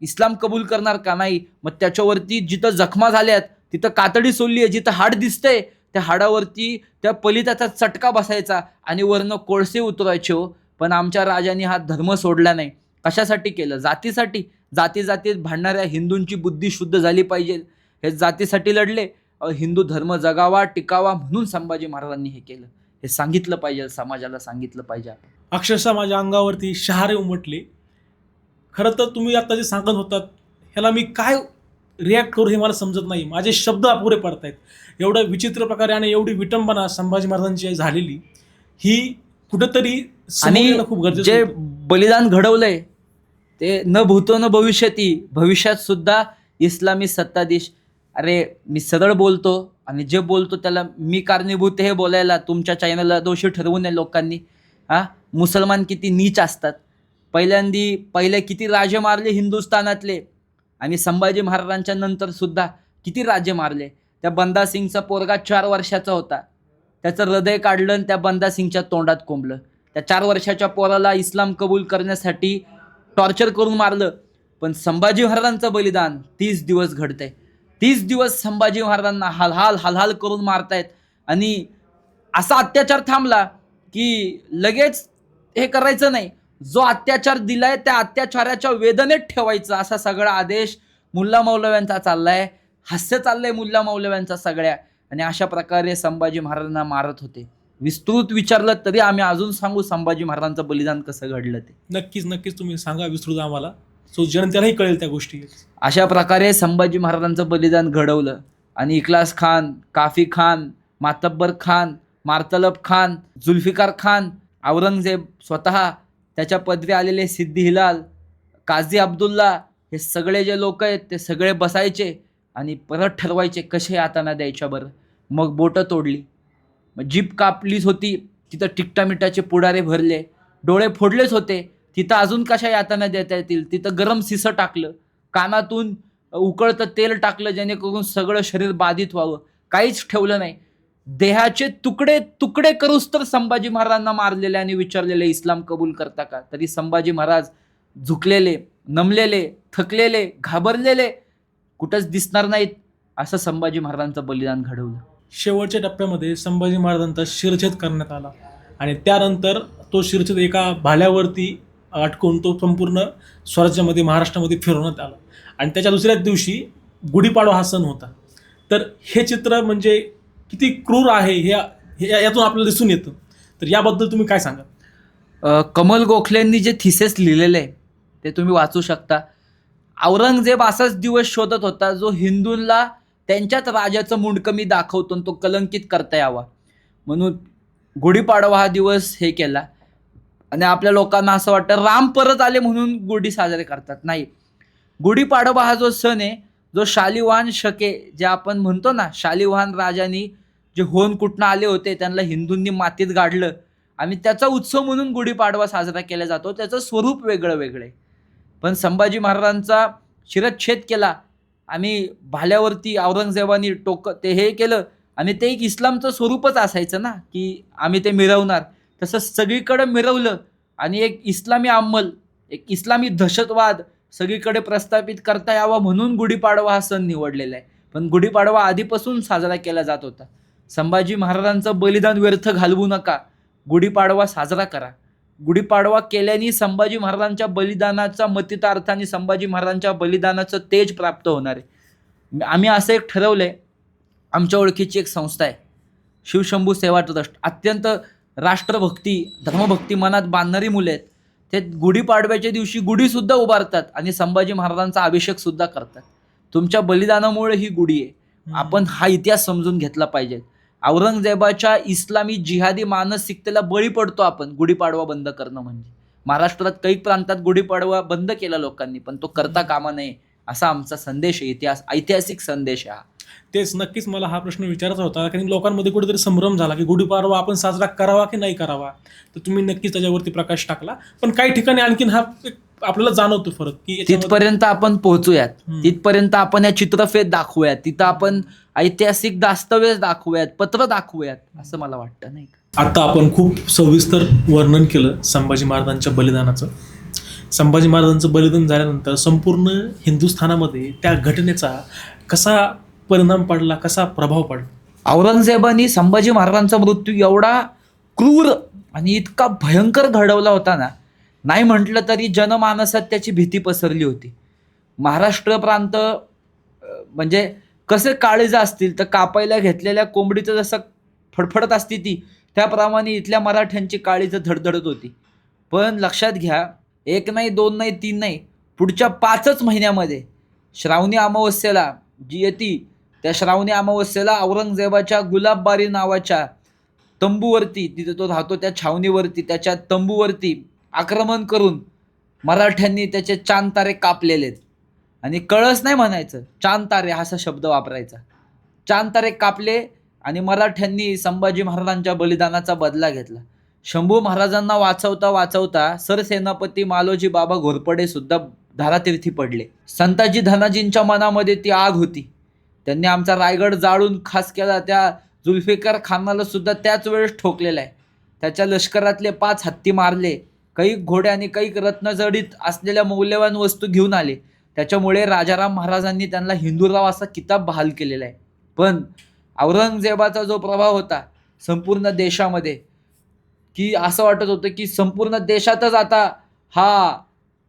इस्लाम कबूल करणार का? नाही. मग त्याच्यावरती जिथं जखमा झाल्यात तिथं कातडी सोडली आहे, जिथं हाड दिसतंय त्या हाडावरती त्या पलिताचा चटका बसायचा आणि वरनं कोळसे उतरायचे. हो, पण आमच्या राजांनी हा धर्म सोडला नाही. कशासाठी केलं? जातीसाठी. जातीत भांडणाऱ्या हिंदूंची बुद्धी शुद्ध झाली पाहिजे, हे जातीसाठी लढले. हिंदू धर्म जगावा, टिकावा म्हणून संभाजी महाराजांनी हे केलं. हे सांगितलं पाहिजे, समाजाला सांगितलं पाहिजे. अक्षरशः माझ्या अंगावरती शहारे उमटले. खरं तर तुम्ही आता जे सांगत होतात ह्याला मी काय रिॲक्ट करू हे मला समजत नाही. माझे शब्द अपुरे पडतायत. एवढं विचित्र प्रकारे आणि एवढी विटंबना संभाजी महाराजांची झालेली ही कुठंतरी आणि खूप गरजेचं जे होतं. बलिदान घडवलंय ते न भूतो न भविष्यती, भविष्यात सुद्धा इस्लामी सत्ताधीश. अरे मी सरळ बोलतो आणि जे बोलतो त्याला मी कारणीभूत हे बोलायला तुमच्या चॅनलला दोषी ठरवू नये लोकांनी. मुसलमान किती नीच असतात. पहिले किती राजे मारले हिंदुस्थानातले आणि संभाजी महाराजांच्या नंतर सुद्धा किती राज्य मारले. त्या बंदा सिंगचा पोरगा 4 वर्षाचा होता, त्याचं हृदय काढलं आणि त्या बंदा सिंगच्या तोंडात कोंबलं. त्या 4 वर्षाच्या पोराला इस्लाम कबूल करण्यासाठी टॉर्चर करून मारलं. पण संभाजी महाराजांचं बलिदान 30 दिवस घडतंय. 30 दिवस संभाजी महाराजांना हालहाल करून मारतायत आणि असा अत्याचार थांबला की लगेच हे करायचं नाही. जो अत्याचार दिलाय त्या अत्याचाराच्या वेदनेत ठेवायचा असा सगळा आदेश मुल्ला मौलव्यांचा चाललाय. हास्य चाललंय मुल्ला मौलव्यांचा सगळ्या. आणि अशा प्रकारे संभाजी महाराजांना मारत होते. विस्तृत विचारलं तरी आम्ही अजून सांगू संभाजी महाराजांचं बलिदान कसं घडलं ते. नक्कीच तुम्ही सांगा विस्तृत आम्हाला, सो जनतेलाही कळेल त्या गोष्टी. अशा प्रकारे संभाजी महाराजांचं बलिदान घडवलं आणि इखलास खान, काफी खान, मातब्बर खान, मार्तलब खान, जुल्फिकार खान, औरंगजेब स्वतः, त्याच्या पदरी आलेले सिद्दी हिलाल, काझी अब्दुल्ला, हे सगळे जे लोक आहेत ते सगळे बसायचे आणि परत ठरवायचे कसे हाताना द्यायच्या. बरं मग बोटं तोडली, मग जीप कापलीच होती, तिथं तिकटामिठाचे पुडारे भरले, डोळे फोडलेच होते, तिथं अजून कशा यातना देता येतील. तिथं गरम सिसं टाकलं, कानातून उकळतं तेल टाकलं जेणेकरून सगळं शरीर बाधित व्हावं. काहीच ठेवलं नाही. देहाचे तुकडे तुकडे करूच तर संभाजी महाराजांना मारलेले आणि विचारलेले इस्लाम कबूल करता का? तरी संभाजी महाराज झुकलेले, नमलेले, थकलेले, घाबरलेले कुठंच दिसणार नाहीत. असं संभाजी महाराजांचं बलिदान घडवलं. शेवटच्या टप्प्यामध्ये संभाजी महाराजांचा शिरछेद करण्यात आला आणि त्यानंतर तो शिरछेद एका भाल्यावरती अटकून तो संपूर्ण स्वराज्यामध्ये महाराष्ट्रामध्ये फिरवण्यात आला. आणि त्याच्या दुसऱ्याच दिवशी गुढीपाडवा हा सण होता. तर हे चित्र म्हणजे किती क्रूर आहे यातून आपल्याला दिसून येतं. तर याबद्दल तुम्ही काय सांगा? कमल गोखलेंनी जे थिसेस लिहिलेलं आहे ते तुम्ही वाचू शकता. औरंगजेब असाच दिवस शोधत होता जो हिंदूंना त्यांच्याच राजाचं मुंडकं मी दाखवतो आणि तो कलंकित करता यावा म्हणून गुढीपाडवा हा दिवस हे केला. आणि आपल्या लोकांना असं वाटतं राम परत आले म्हणून गुढी साजरे करतात. नाही, गुढीपाडवा हा जो सण आहे, जो शालिवाहन शके जे आपण म्हणतो ना, शालिवाहन राजांनी जे होऊन कुठनं आले होते त्यांना हिंदूंनी मातीत गाडलं आणि त्याचा उत्सव म्हणून गुढीपाडवा साजरा केला जातो. त्याचं स्वरूप वेगळं वेगळं आहे. पण संभाजी महाराजांचा शिरच्छेद केला आणि भाल्यावरती औरंगजेबाने ते हे केलं आणि ते एक इस्लामचं स्वरूपच असायचं ना, की आम्ही ते मिरवणार. तसं सगळीकडे मिरवलं आणि एक इस्लामी अंमल, एक इस्लामी दहशतवाद सगळीकडे प्रस्थापित करता यावा म्हणून गुढीपाडवा हा सण निवडलेला आहे. पण गुढीपाडवा आधीपासून साजरा केला जात होता. संभाजी महाराजांचं बलिदान व्यर्थ घालवू नका, गुढीपाडवा साजरा करा. गुढीपाडवा केल्याने संभाजी महाराजांच्या बलिदानाचा मतितार्थ आणि संभाजी महाराजांच्या बलिदानाचं तेज प्राप्त होणार आहे. आम्ही असं एक ठरवलंय, आमच्या ओळखीची एक संस्था आहे शिवशंभू सेवा ट्रस्ट. अत्यंत राष्ट्रभक्ती धर्मभक्ती मनात बांधणारी मुले आहेत. ते गुढीपाडव्याच्या दिवशी गुढीसुद्धा उभारतात आणि संभाजी महाराजांचा अभिषेक सुद्धा करतात. तुमच्या बलिदानामुळे ही गुढी आहे. आपण हा इतिहास समजून घेतला पाहिजे. औरंगजेबाच्या इस्लामी जिहादी मानसिकतेला बळी पडतो आपण गुढीपाडवा बंद करणं म्हणजे. महाराष्ट्रात काही प्रांतात गुढीपाडवा बंद केला लोकांनी, पण तो करता कामा नये असा आमचा संदेश आहे. ऐतिहासिक संदेश आहे हा. तेच नक्कीच मला हा प्रश्न विचारायचा होता, कारण लोकांमध्ये कुठेतरी संभ्रम झाला की गुढीपाडवा आपण साजरा करावा की नाही करावा. तर तुम्ही नक्कीच त्याच्यावरती प्रकाश टाकला. पण काही ठिकाणी आणखीन हा आपल्याला जाणवतो फरक की तिथपर्यंत आपण पोहोचूयात, तिथपर्यंत आपण या चित्रफेत दाखवूयात, तिथं आपण ऐतिहासिक दस्तावेज दाखवूयात, पत्र दाखवूयात, असं मला वाटतं. नाही का? आता आपण खूप सविस्तर वर्णन केलं संभाजी महाराजांच्या बलिदानाचं. संभाजी महाराजांचं बलिदान झाल्यानंतर संपूर्ण हिंदुस्थानामध्ये त्या घटनेचा कसा परिणाम पडला, कसा प्रभाव पडला? औरंगजेबाने संभाजी महाराजांचा मृत्यू एवढा क्रूर आणि इतका भयंकर घडवला होता ना, नाही म्हटलं तरी जनमानसात त्याची भीती पसरली होती. महाराष्ट्र प्रांत म्हणजे कसे काळीज असतील तर कापायला घेतलेल्या कोंबडीचं जसं फडफडत असती ती, त्याप्रमाणे इथल्या मराठ्यांची काळीज धडधडत होती. पण लक्षात घ्या, 1 नाही 2 नाही 3 नाही, पुढच्या 5च महिन्यामध्ये श्रावणी अमावस्येला जी येते, त्या श्रावणी अमावस्येला औरंगजेबाच्या गुलाबबारी नावाच्या तंबूवरती, तिथे तो राहतो त्या छावणीवरती, त्याच्या तंबूवरती आक्रमण करून मराठ्यांनी त्याचे चांद तारे कापलेले आहेत. आणि कळस नाही म्हणायचं, चांद तारे असा शब्द वापरायचा. चांद तारे कापले आणि मराठ्यांनी संभाजी महाराजांच्या बलिदानाचा बदला घेतला. शंभू महाराजांना वाचवता वाचवता सरसेनापती मालोजी बाबा घोरपडे सुद्धा धारातीर्थी पडले. संताजी धनाजींच्या मनामध्ये ती आग होती. त्यांनी आमचा रायगड जाळून खास केला. त्या जुल्फिकार खानाला सुद्धा त्याच वेळेस ठोकलेला आहे. त्याच्या लष्करातले 5 हत्ती मारले, काही घोडे आणि काही रत्नजडीत असलेल्या मौल्यवान वस्तू घेऊन आले. त्याच्यामुळे राजाराम महाराजांनी त्यांना हिंदूराव असा किताब बहाल केलेला आहे. पण औरंगजेबाचा जो प्रभाव होता संपूर्ण देशामध्ये, की असं वाटत होतं की संपूर्ण देशातच आता हा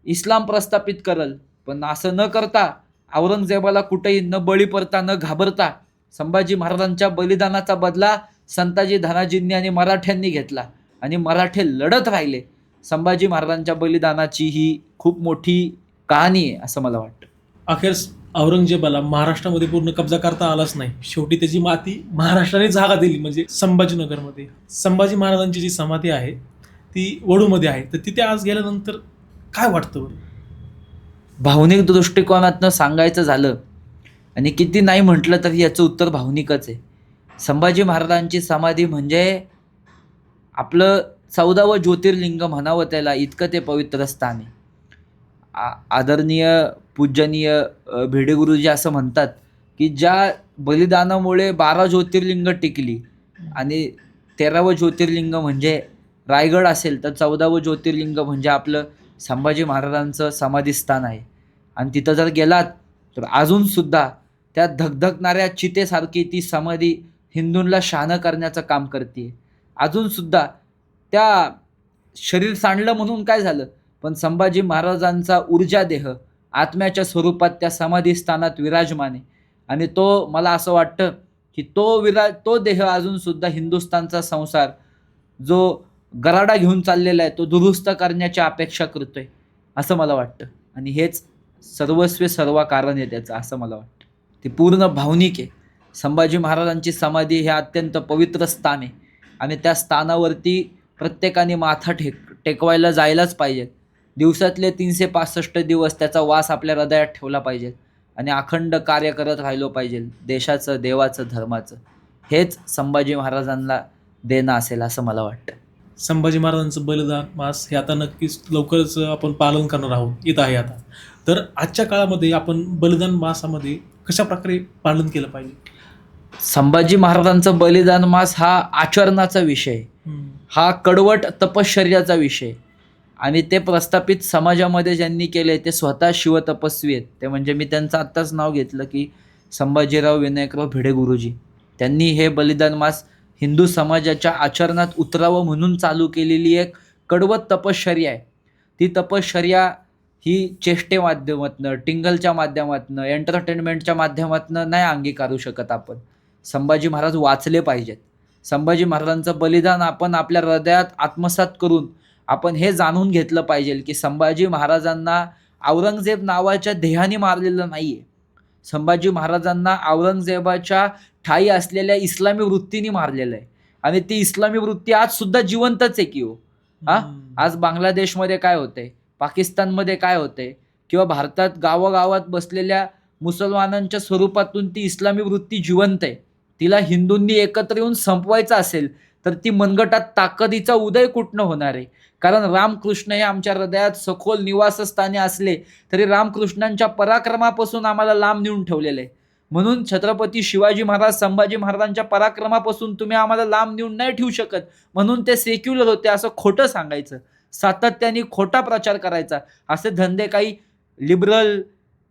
इस्लाम प्रस्थापित करल. पण असं न करता औरंगजेबाला कुठेही न बळी पडता न घाबरता संभाजी महाराजांच्या बलिदानाचा बदला संताजी धनाजींनी आणि मराठ्यांनी घेतला आणि मराठे लढत राहिले. संभाजी महाराजांच्या बलिदानाची ही खूप मोठी कहाणी आहे असं मला वाटतं. अखेर औरंगजेबाला महाराष्ट्रामध्ये पूर्ण कब्जा करता आलाच नाही. शेवटी त्याची माती महाराष्ट्राने जागा दिली, म्हणजे संभाजीनगरमध्ये. संभाजी महाराजांची जी समाधी आहे ती वडूमध्ये आहे. तर तिथे आज गेल्यानंतर काय वाटतं? भावनिक दृष्टिकोनातनं सांगायचं झालं आणि किती नाही म्हटलं तरी याचं उत्तर भावनिकच आहे. संभाजी महाराजांची समाधी म्हणजे आपलं 14वं ज्योतिर्लिंग म्हणावं त्याला, इतकं ते पवित्र स्थान आहे. आदरणीय पूजनीय भिडे गुरुजी असं म्हणतात की ज्या बलिदानामुळे 12 ज्योतिर्लिंग टिकली आणि 13वं ज्योतिर्लिंग म्हणजे रायगड असेल, तर 14वं ज्योतिर्लिंग म्हणजे आपलं संभाजी महाराजांचं समाधीस्थान आहे. आणि तिथं जर गेलात तर अजूनसुद्धा त्या धगधगणाऱ्या चितेसारखी ती समाधी हिंदूंना शहाणं करण्याचं काम करते. अजूनसुद्धा त्या शरीर सांडलं म्हणून काय झालं, पण संभाजी महाराजांचा ऊर्जा देह आत्म्याच्या स्वरूपात त्या समाधी स्थानात विराजमान आहे. आणि तो मला असं वाटतं की तो देह अजून सुद्धा हिंदुस्थानचा संसार जो गराडा घेऊन चाललेला आहे तो दुरुस्त करण्याची अपेक्षा करतोय असं मला वाटतं. आणि हेच सर्वस्वी सर्व कारण आहे त्याचं असं मला वाटतं. ते पूर्ण भावनिक आहे. संभाजी महाराजांची समाधी हे अत्यंत पवित्र स्थान आहे आणि त्या स्थानावरती प्रत्येकाने माथा टेकवायला जायलाच पाहिजे. दिवसातले 365 दिवस त्याचा वास आपल्या हृदयात ठेवला पाहिजे आणि अखंड कार्य करत राहिलो पाहिजे देशाचं, देवाचं, धर्माचं. हेच संभाजी महाराजांना देणं असेल असं मला वाटतं. संभाजी महाराजांचं बलिदान मास हे आता नक्कीच लवकरच आपण पालन करणार आहोत, येत आहे आता. तर आजच्या काळामध्ये आपण बलिदान मासामध्ये कशा प्रकारे पालन केलं पाहिजे? संभाजी महाराजांचं बलिदान मास हा आचरणाचा विषय, हा कडवट तपश्चर्याचा विषय आणि ते प्रस्थापित समाजामध्ये ज्यांनी केले ते स्वतः शिवतपस्वी आहेत. ते म्हणजे मी त्यांचं आत्ताच नाव घेतलं की संभाजीराव विनायकराव भिडे गुरुजी. त्यांनी हे बलिदान मास हिंदू समाजाच्या आचरणात उतरावं म्हणून चालू केलेली एक कडवट तपश्चर्या आहे. ती तपश्चर्या ही चेष्टे माध्यमातनं, टिंगलच्या माध्यमातनं, एंटरटेनमेंटच्या माध्यमातनं नाही अंगीकारू शकत आपण. संभाजी महाराज वाचले पाहिजेत. संभाजी महाराजांचं बलिदान आपण आपल्या हृदयात आत्मसात करून आपण हे जाणून घेतलं पाहिजे की संभाजी महाराजांना औरंगजेब नावाच्या देहाने मारलेलं नाही आहे. संभाजी महाराजांना औरंगजेबाच्या ठाई असलेल्या इस्लामी वृत्तीने मारलेलं आहे आणि ती इस्लामी वृत्ती आज सुद्धा जिवंतच आहे की हो. आज बांगलादेशमध्ये काय होतंय, पाकिस्तानमध्ये काय होतंय किंवा भारतात गावागावात बसलेल्या मुसलमानांच्या स्वरूपातून ती इस्लामी वृत्ती जिवंत आहे. तिला हिंदूंनी एकत्र येऊन संपवायचं असेल तर ती मनगटात ताकदीचा उदय कुठनं होणार आहे? कारण रामकृष्ण हे आमच्या हृदयात सखोल निवासस्थानी असले तरी रामकृष्णांच्या पराक्रमापासून आम्हाला लांब नेऊन ठेवलेलं आहे. म्हणून छत्रपती शिवाजी महाराज संभाजी महाराजांच्या पराक्रमापासून तुम्ही आम्हाला लांब नेऊन नाही ठेवू शकत म्हणून ते सेक्युलर होते असं खोटं सांगायचं, सातत्याने खोटा प्रचार करायचा. असे धंदे काही लिबरल,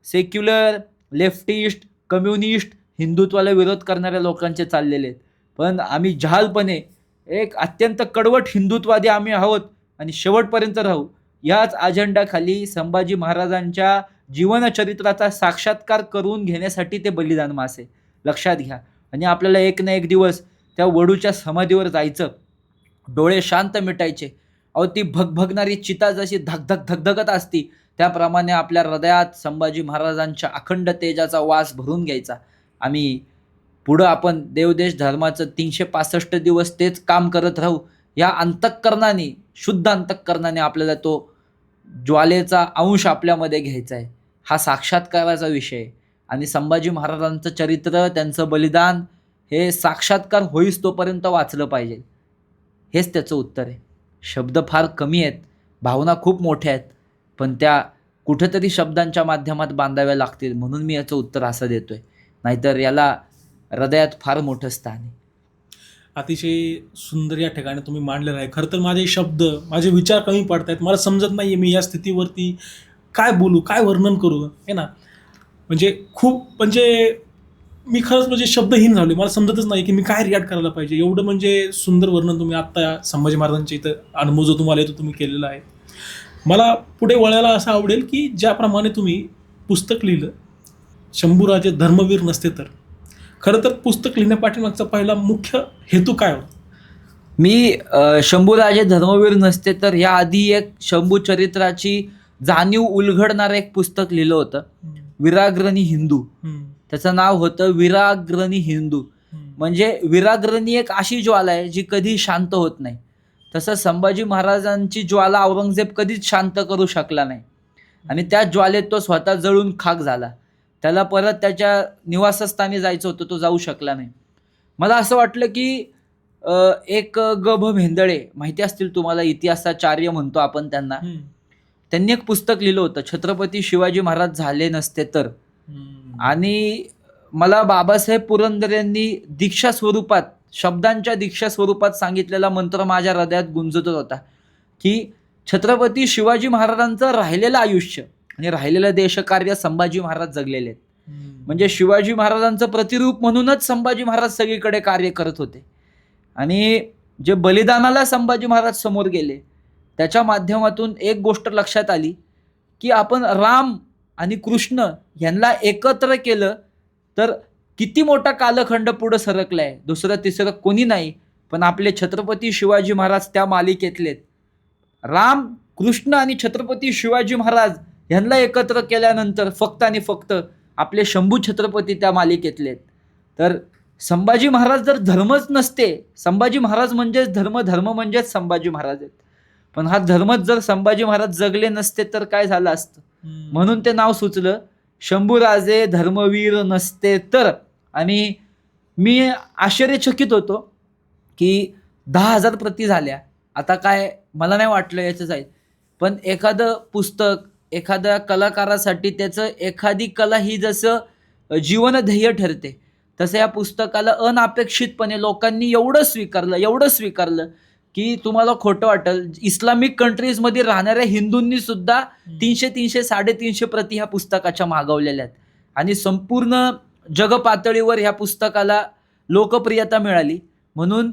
सेक्युलर, लेफ्टिस्ट, कम्युनिस्ट, हिंदुत्वाला विरोध करणाऱ्या लोकांचे चाललेले आहेत. पण आम्ही जहालपणे एक अत्यंत कडवट हिंदुत्वादी आम्ही आहोत आणि शेवटपर्यंत राहू. याच अजेंडाखाली संभाजी महाराजांच्या जीवनचरित्राचा साक्षात्कार करून घेण्यासाठी ते बलिदान मास आहे. लक्षात घ्या. आणि आपल्याला एक ना एक दिवस त्या वडूच्या समाधीवर जायचं, डोळे शांत मिटायचे. अहो ती भगभगणारी चिता जशी धगधग धगधगत असती त्याप्रमाणे आपल्या हृदयात संभाजी महाराजांच्या अखंड तेजाचा वास भरून घ्यायचा. आम्ही पुढं आपण देवदेश धर्माचं 365 दिवस तेच काम करत राहू. या अंतःकरणाने, शुद्ध अंतःकरणाने आपल्याला तो ज्वालेचा अंश आपल्यामध्ये घ्यायचा आहे. हा साक्षात्काराचा विषय आहे आणि संभाजी महाराजांचं चरित्र, त्यांचं बलिदान हे साक्षात्कार होईस तोपर्यंत वाचलं पाहिजे. हेच त्याचं उत्तर आहे. शब्द फार कमी आहेत, भावना खूप मोठ्या आहेत, पण त्या कुठेतरी शब्दांच्या माध्यमात बांधाव्या लागतील म्हणून मी याचं उत्तर असं देतोय. नाहीतर याला हृदयात फार मोठं स्थान आहे. अतिशय सुंदर या ठिकाणी तुम्ही मांडलेलं आहे. खरं तर माझे शब्द, माझे विचार कमी पडत आहेत. मला समजत नाही आहे मी या स्थितीवरती काय बोलू, काय वर्णन करू, आहे ना. म्हणजे मी खरंच म्हणजे शब्दहीन झालो. मला समजतच नाही की मी काय रिॲक्ट करायला पाहिजे. एवढं म्हणजे सुंदर वर्णन तुम्ही आत्ता संभाजी महाराजांच्या इथं अनुभव जो तुम्हाला येतो तुम्ही केलेला आहे. मला पुढे वळायला असं आवडेल की ज्याप्रमाणे तुम्ही पुस्तक लिहिलं शंभूराजे धर्मवीर नसते तर, खरं तर पुस्तक लिहिण्यापाठीमागचा पहिला मुख्य हेतू काय होता? मी शंभूराजे धर्मवीर नसते तर या आधी एक शंभू चरित्राची जाणीव उलगडणारं एक पुस्तक लिहिलं होतं, विराग्रणी हिंदू. त्याचं नाव होतं विराग्रणी हिंदू. म्हणजे विराग्रणी एक अशी ज्वाला आहे जी कधी शांत होत नाही. तसं संभाजी महाराजांची ज्वाला औरंगजेब कधीच शांत करू शकला नाही आणि त्या ज्वालेत तो स्वतः जळून खाक झाला. त्याला परत त्याच्या निवासस्थानी जायचं होतं, तो जाऊ शकला नाही. मला असं वाटलं की एक ग भ भेंदळे, माहिती असतील तुम्हाला, इतिहासाचार्य म्हणतो आपण त्यांना, त्यांनी एक पुस्तक लिहिलं होतं छत्रपती शिवाजी महाराज झाले नसते तर. आणि मला बाबासाहेब पुरंदरे यांनी दीक्षा स्वरूपात, शब्दांच्या दीक्षा स्वरूपात सांगितलेला मंत्र माझ्या हृदयात गुंजत होता की छत्रपती शिवाजी महाराजांचं राहिलेलं आयुष्य आणि राहिलेलं देशकार्य संभाजी महाराज जगलेले आहेत. म्हणजे शिवाजी महाराजांचं प्रतिरूप म्हणूनच संभाजी महाराज सगळीकडे कार्य करत होते. आणि जे बलिदानाला संभाजी महाराज समोर गेले त्याच्या माध्यमातून एक गोष्ट लक्षात आली की आपण राम आणि कृष्ण यांना एकत्र केलं तर किती मोठा कालखंड पुढं सरकलाय, दुसरं तिसरं कोणी नाही, पण आपले छत्रपती शिवाजी महाराज त्या मालिकेतलेत. राम, कृष्ण आणि छत्रपती शिवाजी महाराज ह्यांना एकत्र केल्यानंतर फक्त आणि फक्त आपले शंभू छत्रपती त्या मालिकेतलेत. तर संभाजी महाराज जर धर्मच नसते, संभाजी महाराज म्हणजेच धर्म, धर्म म्हणजेच संभाजी महाराज आहेत, पण हा धर्मच जर संभाजी महाराज जगले नसते तर काय झालं असतं. म्हणून ते नाव सुचलं, शंभूराजे धर्मवीर नसते तर. आणि मी आश्चर्यचकित होतो की 10,000 प्रती झाल्या. आता काय मला नाही वाटलं याचं जाईल, पण एखादं पुस्तक एखाद्या कलाकारासाठी त्याचं एखादी कला ही जसं जीवनध्येय ठरते, तसं या पुस्तकाला अनपेक्षितपणे लोकांनी एवढं स्वीकारलं की तुम्हाला खोटं वाटेल, इस्लामिक कंट्रीजमध्ये राहणाऱ्या हिंदूंनी सुद्धा 300 350 प्रती ह्या पुस्तकाच्या मागवलेल्या आहेत. आणि संपूर्ण जगपातळीवर ह्या पुस्तकाला लोकप्रियता मिळाली. म्हणून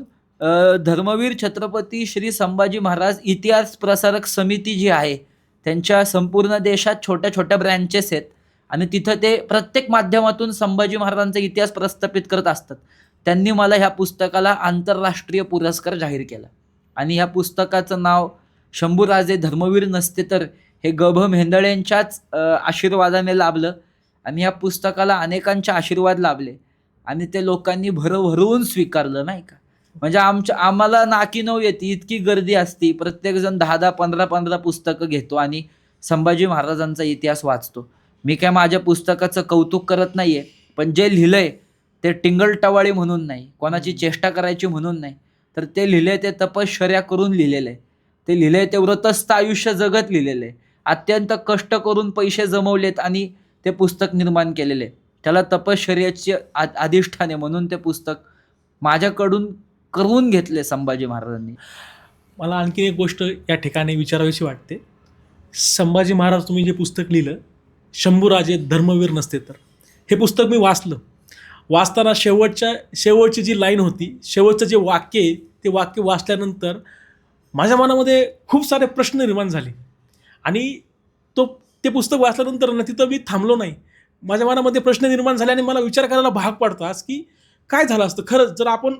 धर्मवीर छत्रपती श्री संभाजी महाराज इतिहास प्रसारक समिती जी आहे, त्यांच्या संपूर्ण देशात छोट्या छोट्या ब्रँचेस आहेत आणि तिथं ते प्रत्येक माध्यमातून संभाजी महाराजांचा इतिहास प्रस्थापित करत असतात. त्यांनी मला ह्या पुस्तकाला आंतरराष्ट्रीय पुरस्कार जाहीर केला. आणि ह्या पुस्तकाचं नाव शंभूराजे धर्मवीर नसते तर हे ग.भ. मेंदळेंच्याच आशीर्वादाने लाभलं. आणि ह्या पुस्तकाला अनेकांचे आशीर्वाद लाभले आणि ते लोकांनी भरभरून स्वीकारलं, नाही का. म्हणजे आम्हाला नाकी नऊ येते, इतकी गर्दी असती, प्रत्येकजण 10 15 पुस्तकं घेतो आणि संभाजी महाराजांचा इतिहास वाचतो. मी काय माझ्या पुस्तकाचं कौतुक करत नाहीये, पण जे लिहिलंय ते टिंगलटवाळी म्हणून नाही, कोणाची चेष्टा करायची म्हणून नाही, तर ते लिहिलंय ते तपश्चर्या करून लिहिलेलं आहे. ते लिहिलंय ते व्रतस्थ आयुष्य जगत लिहिलेलं आहे. अत्यंत कष्ट करून पैसे जमवलेत आणि ते पुस्तक निर्माण केलेले. त्याला तपश्चर्याचे अधिष्ठान आहे, म्हणून ते पुस्तक माझ्याकडून करून घेतले संभाजी महाराजांनी. मला आणखी एक गोष्ट या ठिकाणी विचारावीशी वाटते. संभाजी महाराज तुम्ही जे पुस्तक लिहिलं, शंभूराजे धर्मवीर नसते तर, हे पुस्तक मी वाचताना शेवटची जी लाईन होती, शेवटचं जे वाक्य आहे, ते वाक्य वाचल्यानंतर माझ्या मनामध्ये खूप सारे प्रश्न निर्माण झाले. आणि ते पुस्तक वाचल्यानंतर ना तिथं मी थांबलो नाही. माझ्या मनामध्ये प्रश्न निर्माण झाले आणि मला विचार करायला भाग पडतो आज की काय झालं असतं खरंच जर आपण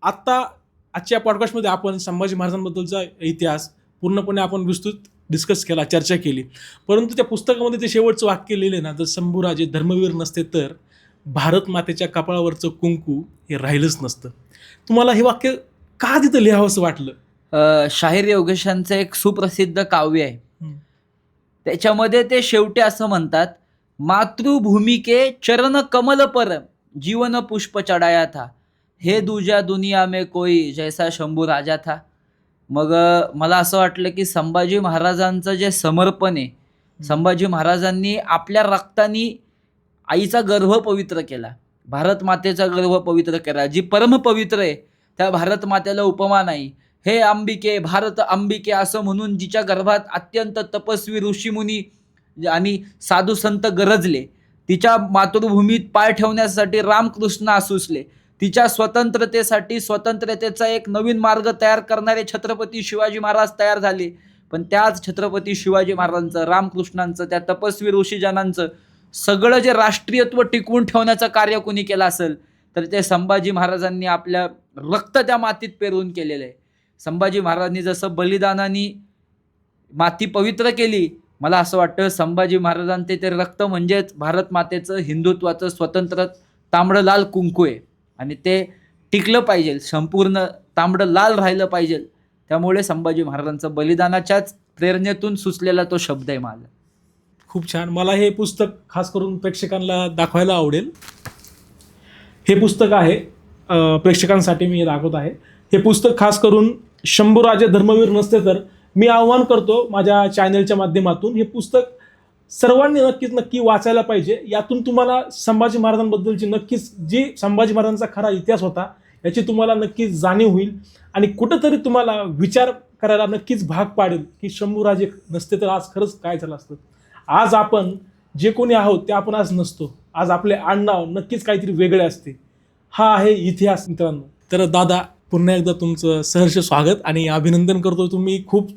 आजच्या पॉडकास्टमध्ये आपण संभाजी महाराजांबद्दलचा इतिहास पूर्णपणे आपण विस्तृत डिस्कस केला, चर्चा केली. परंतु त्या पुस्तकामध्ये ते शेवटचं वाक्य लिहिले ना, जर शंभूराजे धर्मवीर नसते तर भारत मातेच्या कपाळावरचं कुंकू हे राहिलंच नसतं. तुम्हाला हे वाक्य का तिथं लिहावंसं वाटलं? शाहीर योगेशांचं एक सुप्रसिद्ध काव्य आहे, त्याच्यामध्ये ते शेवटी असं म्हणतात, मातृभूमी के चरण कमल पर जीवन पुष्प चढ़ाया था, हे दूजा दुनिया में कोई जैसा शंभू राजा था. मग मला असं वाटलं की संभाजी महाराजांचं जे समर्पण आहे, संभाजी महाराजांनी आपल्या रक्तानी आईचा गर्भ पवित्र केला, भारत मातेचा गर्भ पवित्र केला, जी परम पवित्र आहे त्या भारत मातेला उपमा नाही. हे अंबिके, भारत अंबिके असं म्हणून जिच्या गर्भात अत्यंत तपस्वी ऋषीमुनी आणि साधू संत गरजले, तिच्या मातृभूमीत पाय ठेवण्यासाठी रामकृष्ण आसुसले, तिच्या स्वतंत्रतेचा एक नवीन मार्ग तयार करणारे छत्रपती शिवाजी महाराज तयार झाले. पण त्याच छत्रपती शिवाजी महाराजांचं, रामकृष्णांचं, त्या तपस्वी ऋषीजनांचं सगळं जे राष्ट्रीयत्व टिकवून ठेवण्याचं कार्य कोणी केलं असेल तर ते संभाजी महाराजांनी आपल्या रक्त त्या मातीत पेरून केलेलं आहे. संभाजी महाराजांनी जसं बलिदानाने माती पवित्र केली, मला असं वाटतं संभाजी महाराजांचे ते रक्त म्हणजेच भारत मातेचं, हिंदुत्वाचं स्वतंत्र तांबडं लाल कुंकू आहे आणि ते टिकलं पाहिजे, संपूर्ण तांबडं लाल राहिलं पाहिजे. त्यामुळे संभाजी महाराजांचं बलिदानाच्याच प्रेरणेतून सुचलेला तो शब्द आहे माझा. खूप छान. मला हे पुस्तक खास करून प्रेक्षकांना दाखवायला आवडेल. हे पुस्तक आहे प्रेक्षकांसाठी मी दाखवत आहे. हे पुस्तक खास करून शंभूराजे धर्मवीर नसते तर मी आव्हान करतो माझ्या चॅनलच्या माध्यमातून, हे पुस्तक सर्वांनी नक्की वाचायला पाहिजे. यातून तुम्हाला संभाजी महाराजांबद्दलची नक्कीच जी संभाजी महाराजांचा खरा इतिहास होता याची तुम्हाला नक्कीच जाणीव होईल आणि कुठंतरी तुम्हाला विचार करायला नक्कीच भाग पाडेल की शंभूराजे नसते तर आज खरंच काय झालं असतं. आज आपण जे कोणी आहोत ते आपण आज नसतो. आज आपले आडनाव नक्कीच काहीतरी वेगळे असते. हा आहे इतिहास मित्रांनो. तर दादा, पुन्हा एकदा तुमचं सहर्ष स्वागत आणि अभिनंदन करतो. तुम्ही खूप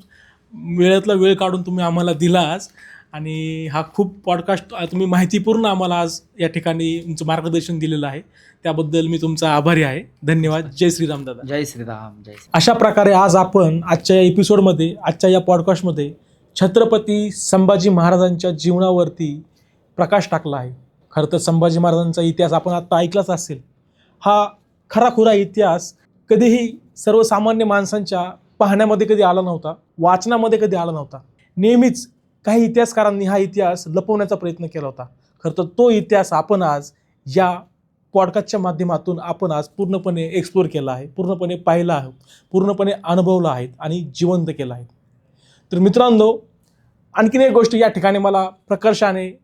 वेळातला वेळ काढून तुम्ही आम्हाला दिलाच आणि हा खूप पॉडकास्ट तुम्ही माहितीपूर्ण आम्हाला आज या ठिकाणी तुमचं मार्गदर्शन दिलेलं आहे, त्याबद्दल मी तुमचा आभारी आहे. धन्यवाद. जय श्रीराम दादा. जय श्रीराम. जय श्री अशा प्रकारे आज आपण आजच्या या एपिसोडमध्ये, आजच्या या पॉडकास्टमध्ये छत्रपती संभाजी महाराजांच्या जीवनावरती प्रकाश टाकला आहे. खरं तर संभाजी महाराजांचा इतिहास आपण आता ऐकलाच असेल. हा खराखुरा इतिहास कधीही सर्वसामान्य माणसांच्या पाहण्यामध्ये कधी आला नव्हता, वाचनामध्ये कधी आला नव्हता. नेहमीच काही इतिहासकारांनी हा इतिहास लपवण्याचा प्रयत्न केला होता. खरं तर तो इतिहास आपण आज या पॉडकास्टच्या माध्यमातून आपण आज पूर्णपणे एक्सप्लोर केला आहे, पूर्णपणे पाहिला आहे, पूर्णपणे अनुभवला आहे आणि जिवंत केला आहे. तर मित्रांनो, आणखीन एक गोष्ट या ठिकाणी मला प्रकर्षाने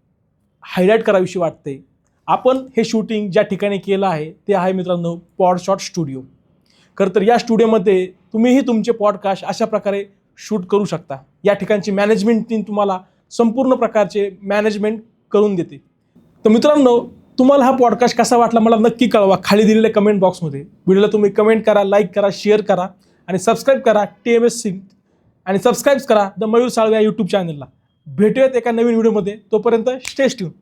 हायलाईट करावीशी वाटते. आपण हे शूटिंग ज्या ठिकाणी केलं आहे ते आहे मित्रांनो पॉडशॉट स्टुडिओ. खरं तर या स्टुडिओमध्ये तुम्हीही तुमचे पॉडकास्ट अशा प्रकारे शूट करू शकता. या ठिकाणची मॅनेजमेंट टीम तुम्हाला संपूर्ण प्रकारचे मॅनेजमेंट करून देते. तर मित्रांनो, तुम्हाला हा पॉडकास्ट कसा वाटला मला नक्की कळवा खाली दिलेल्या कमेंट बॉक्समध्ये. व्हिडिओला तुम्ही कमेंट करा, लाईक करा, शेअर करा आणि सबस्क्राईब करा TMS सिंग आणि सबस्क्राईब करा द मयूर साळवे या यूट्यूब चॅनलला. भेटूयात एका नवीन व्हिडिओमध्ये. तोपर्यंत स्टे ट्यून.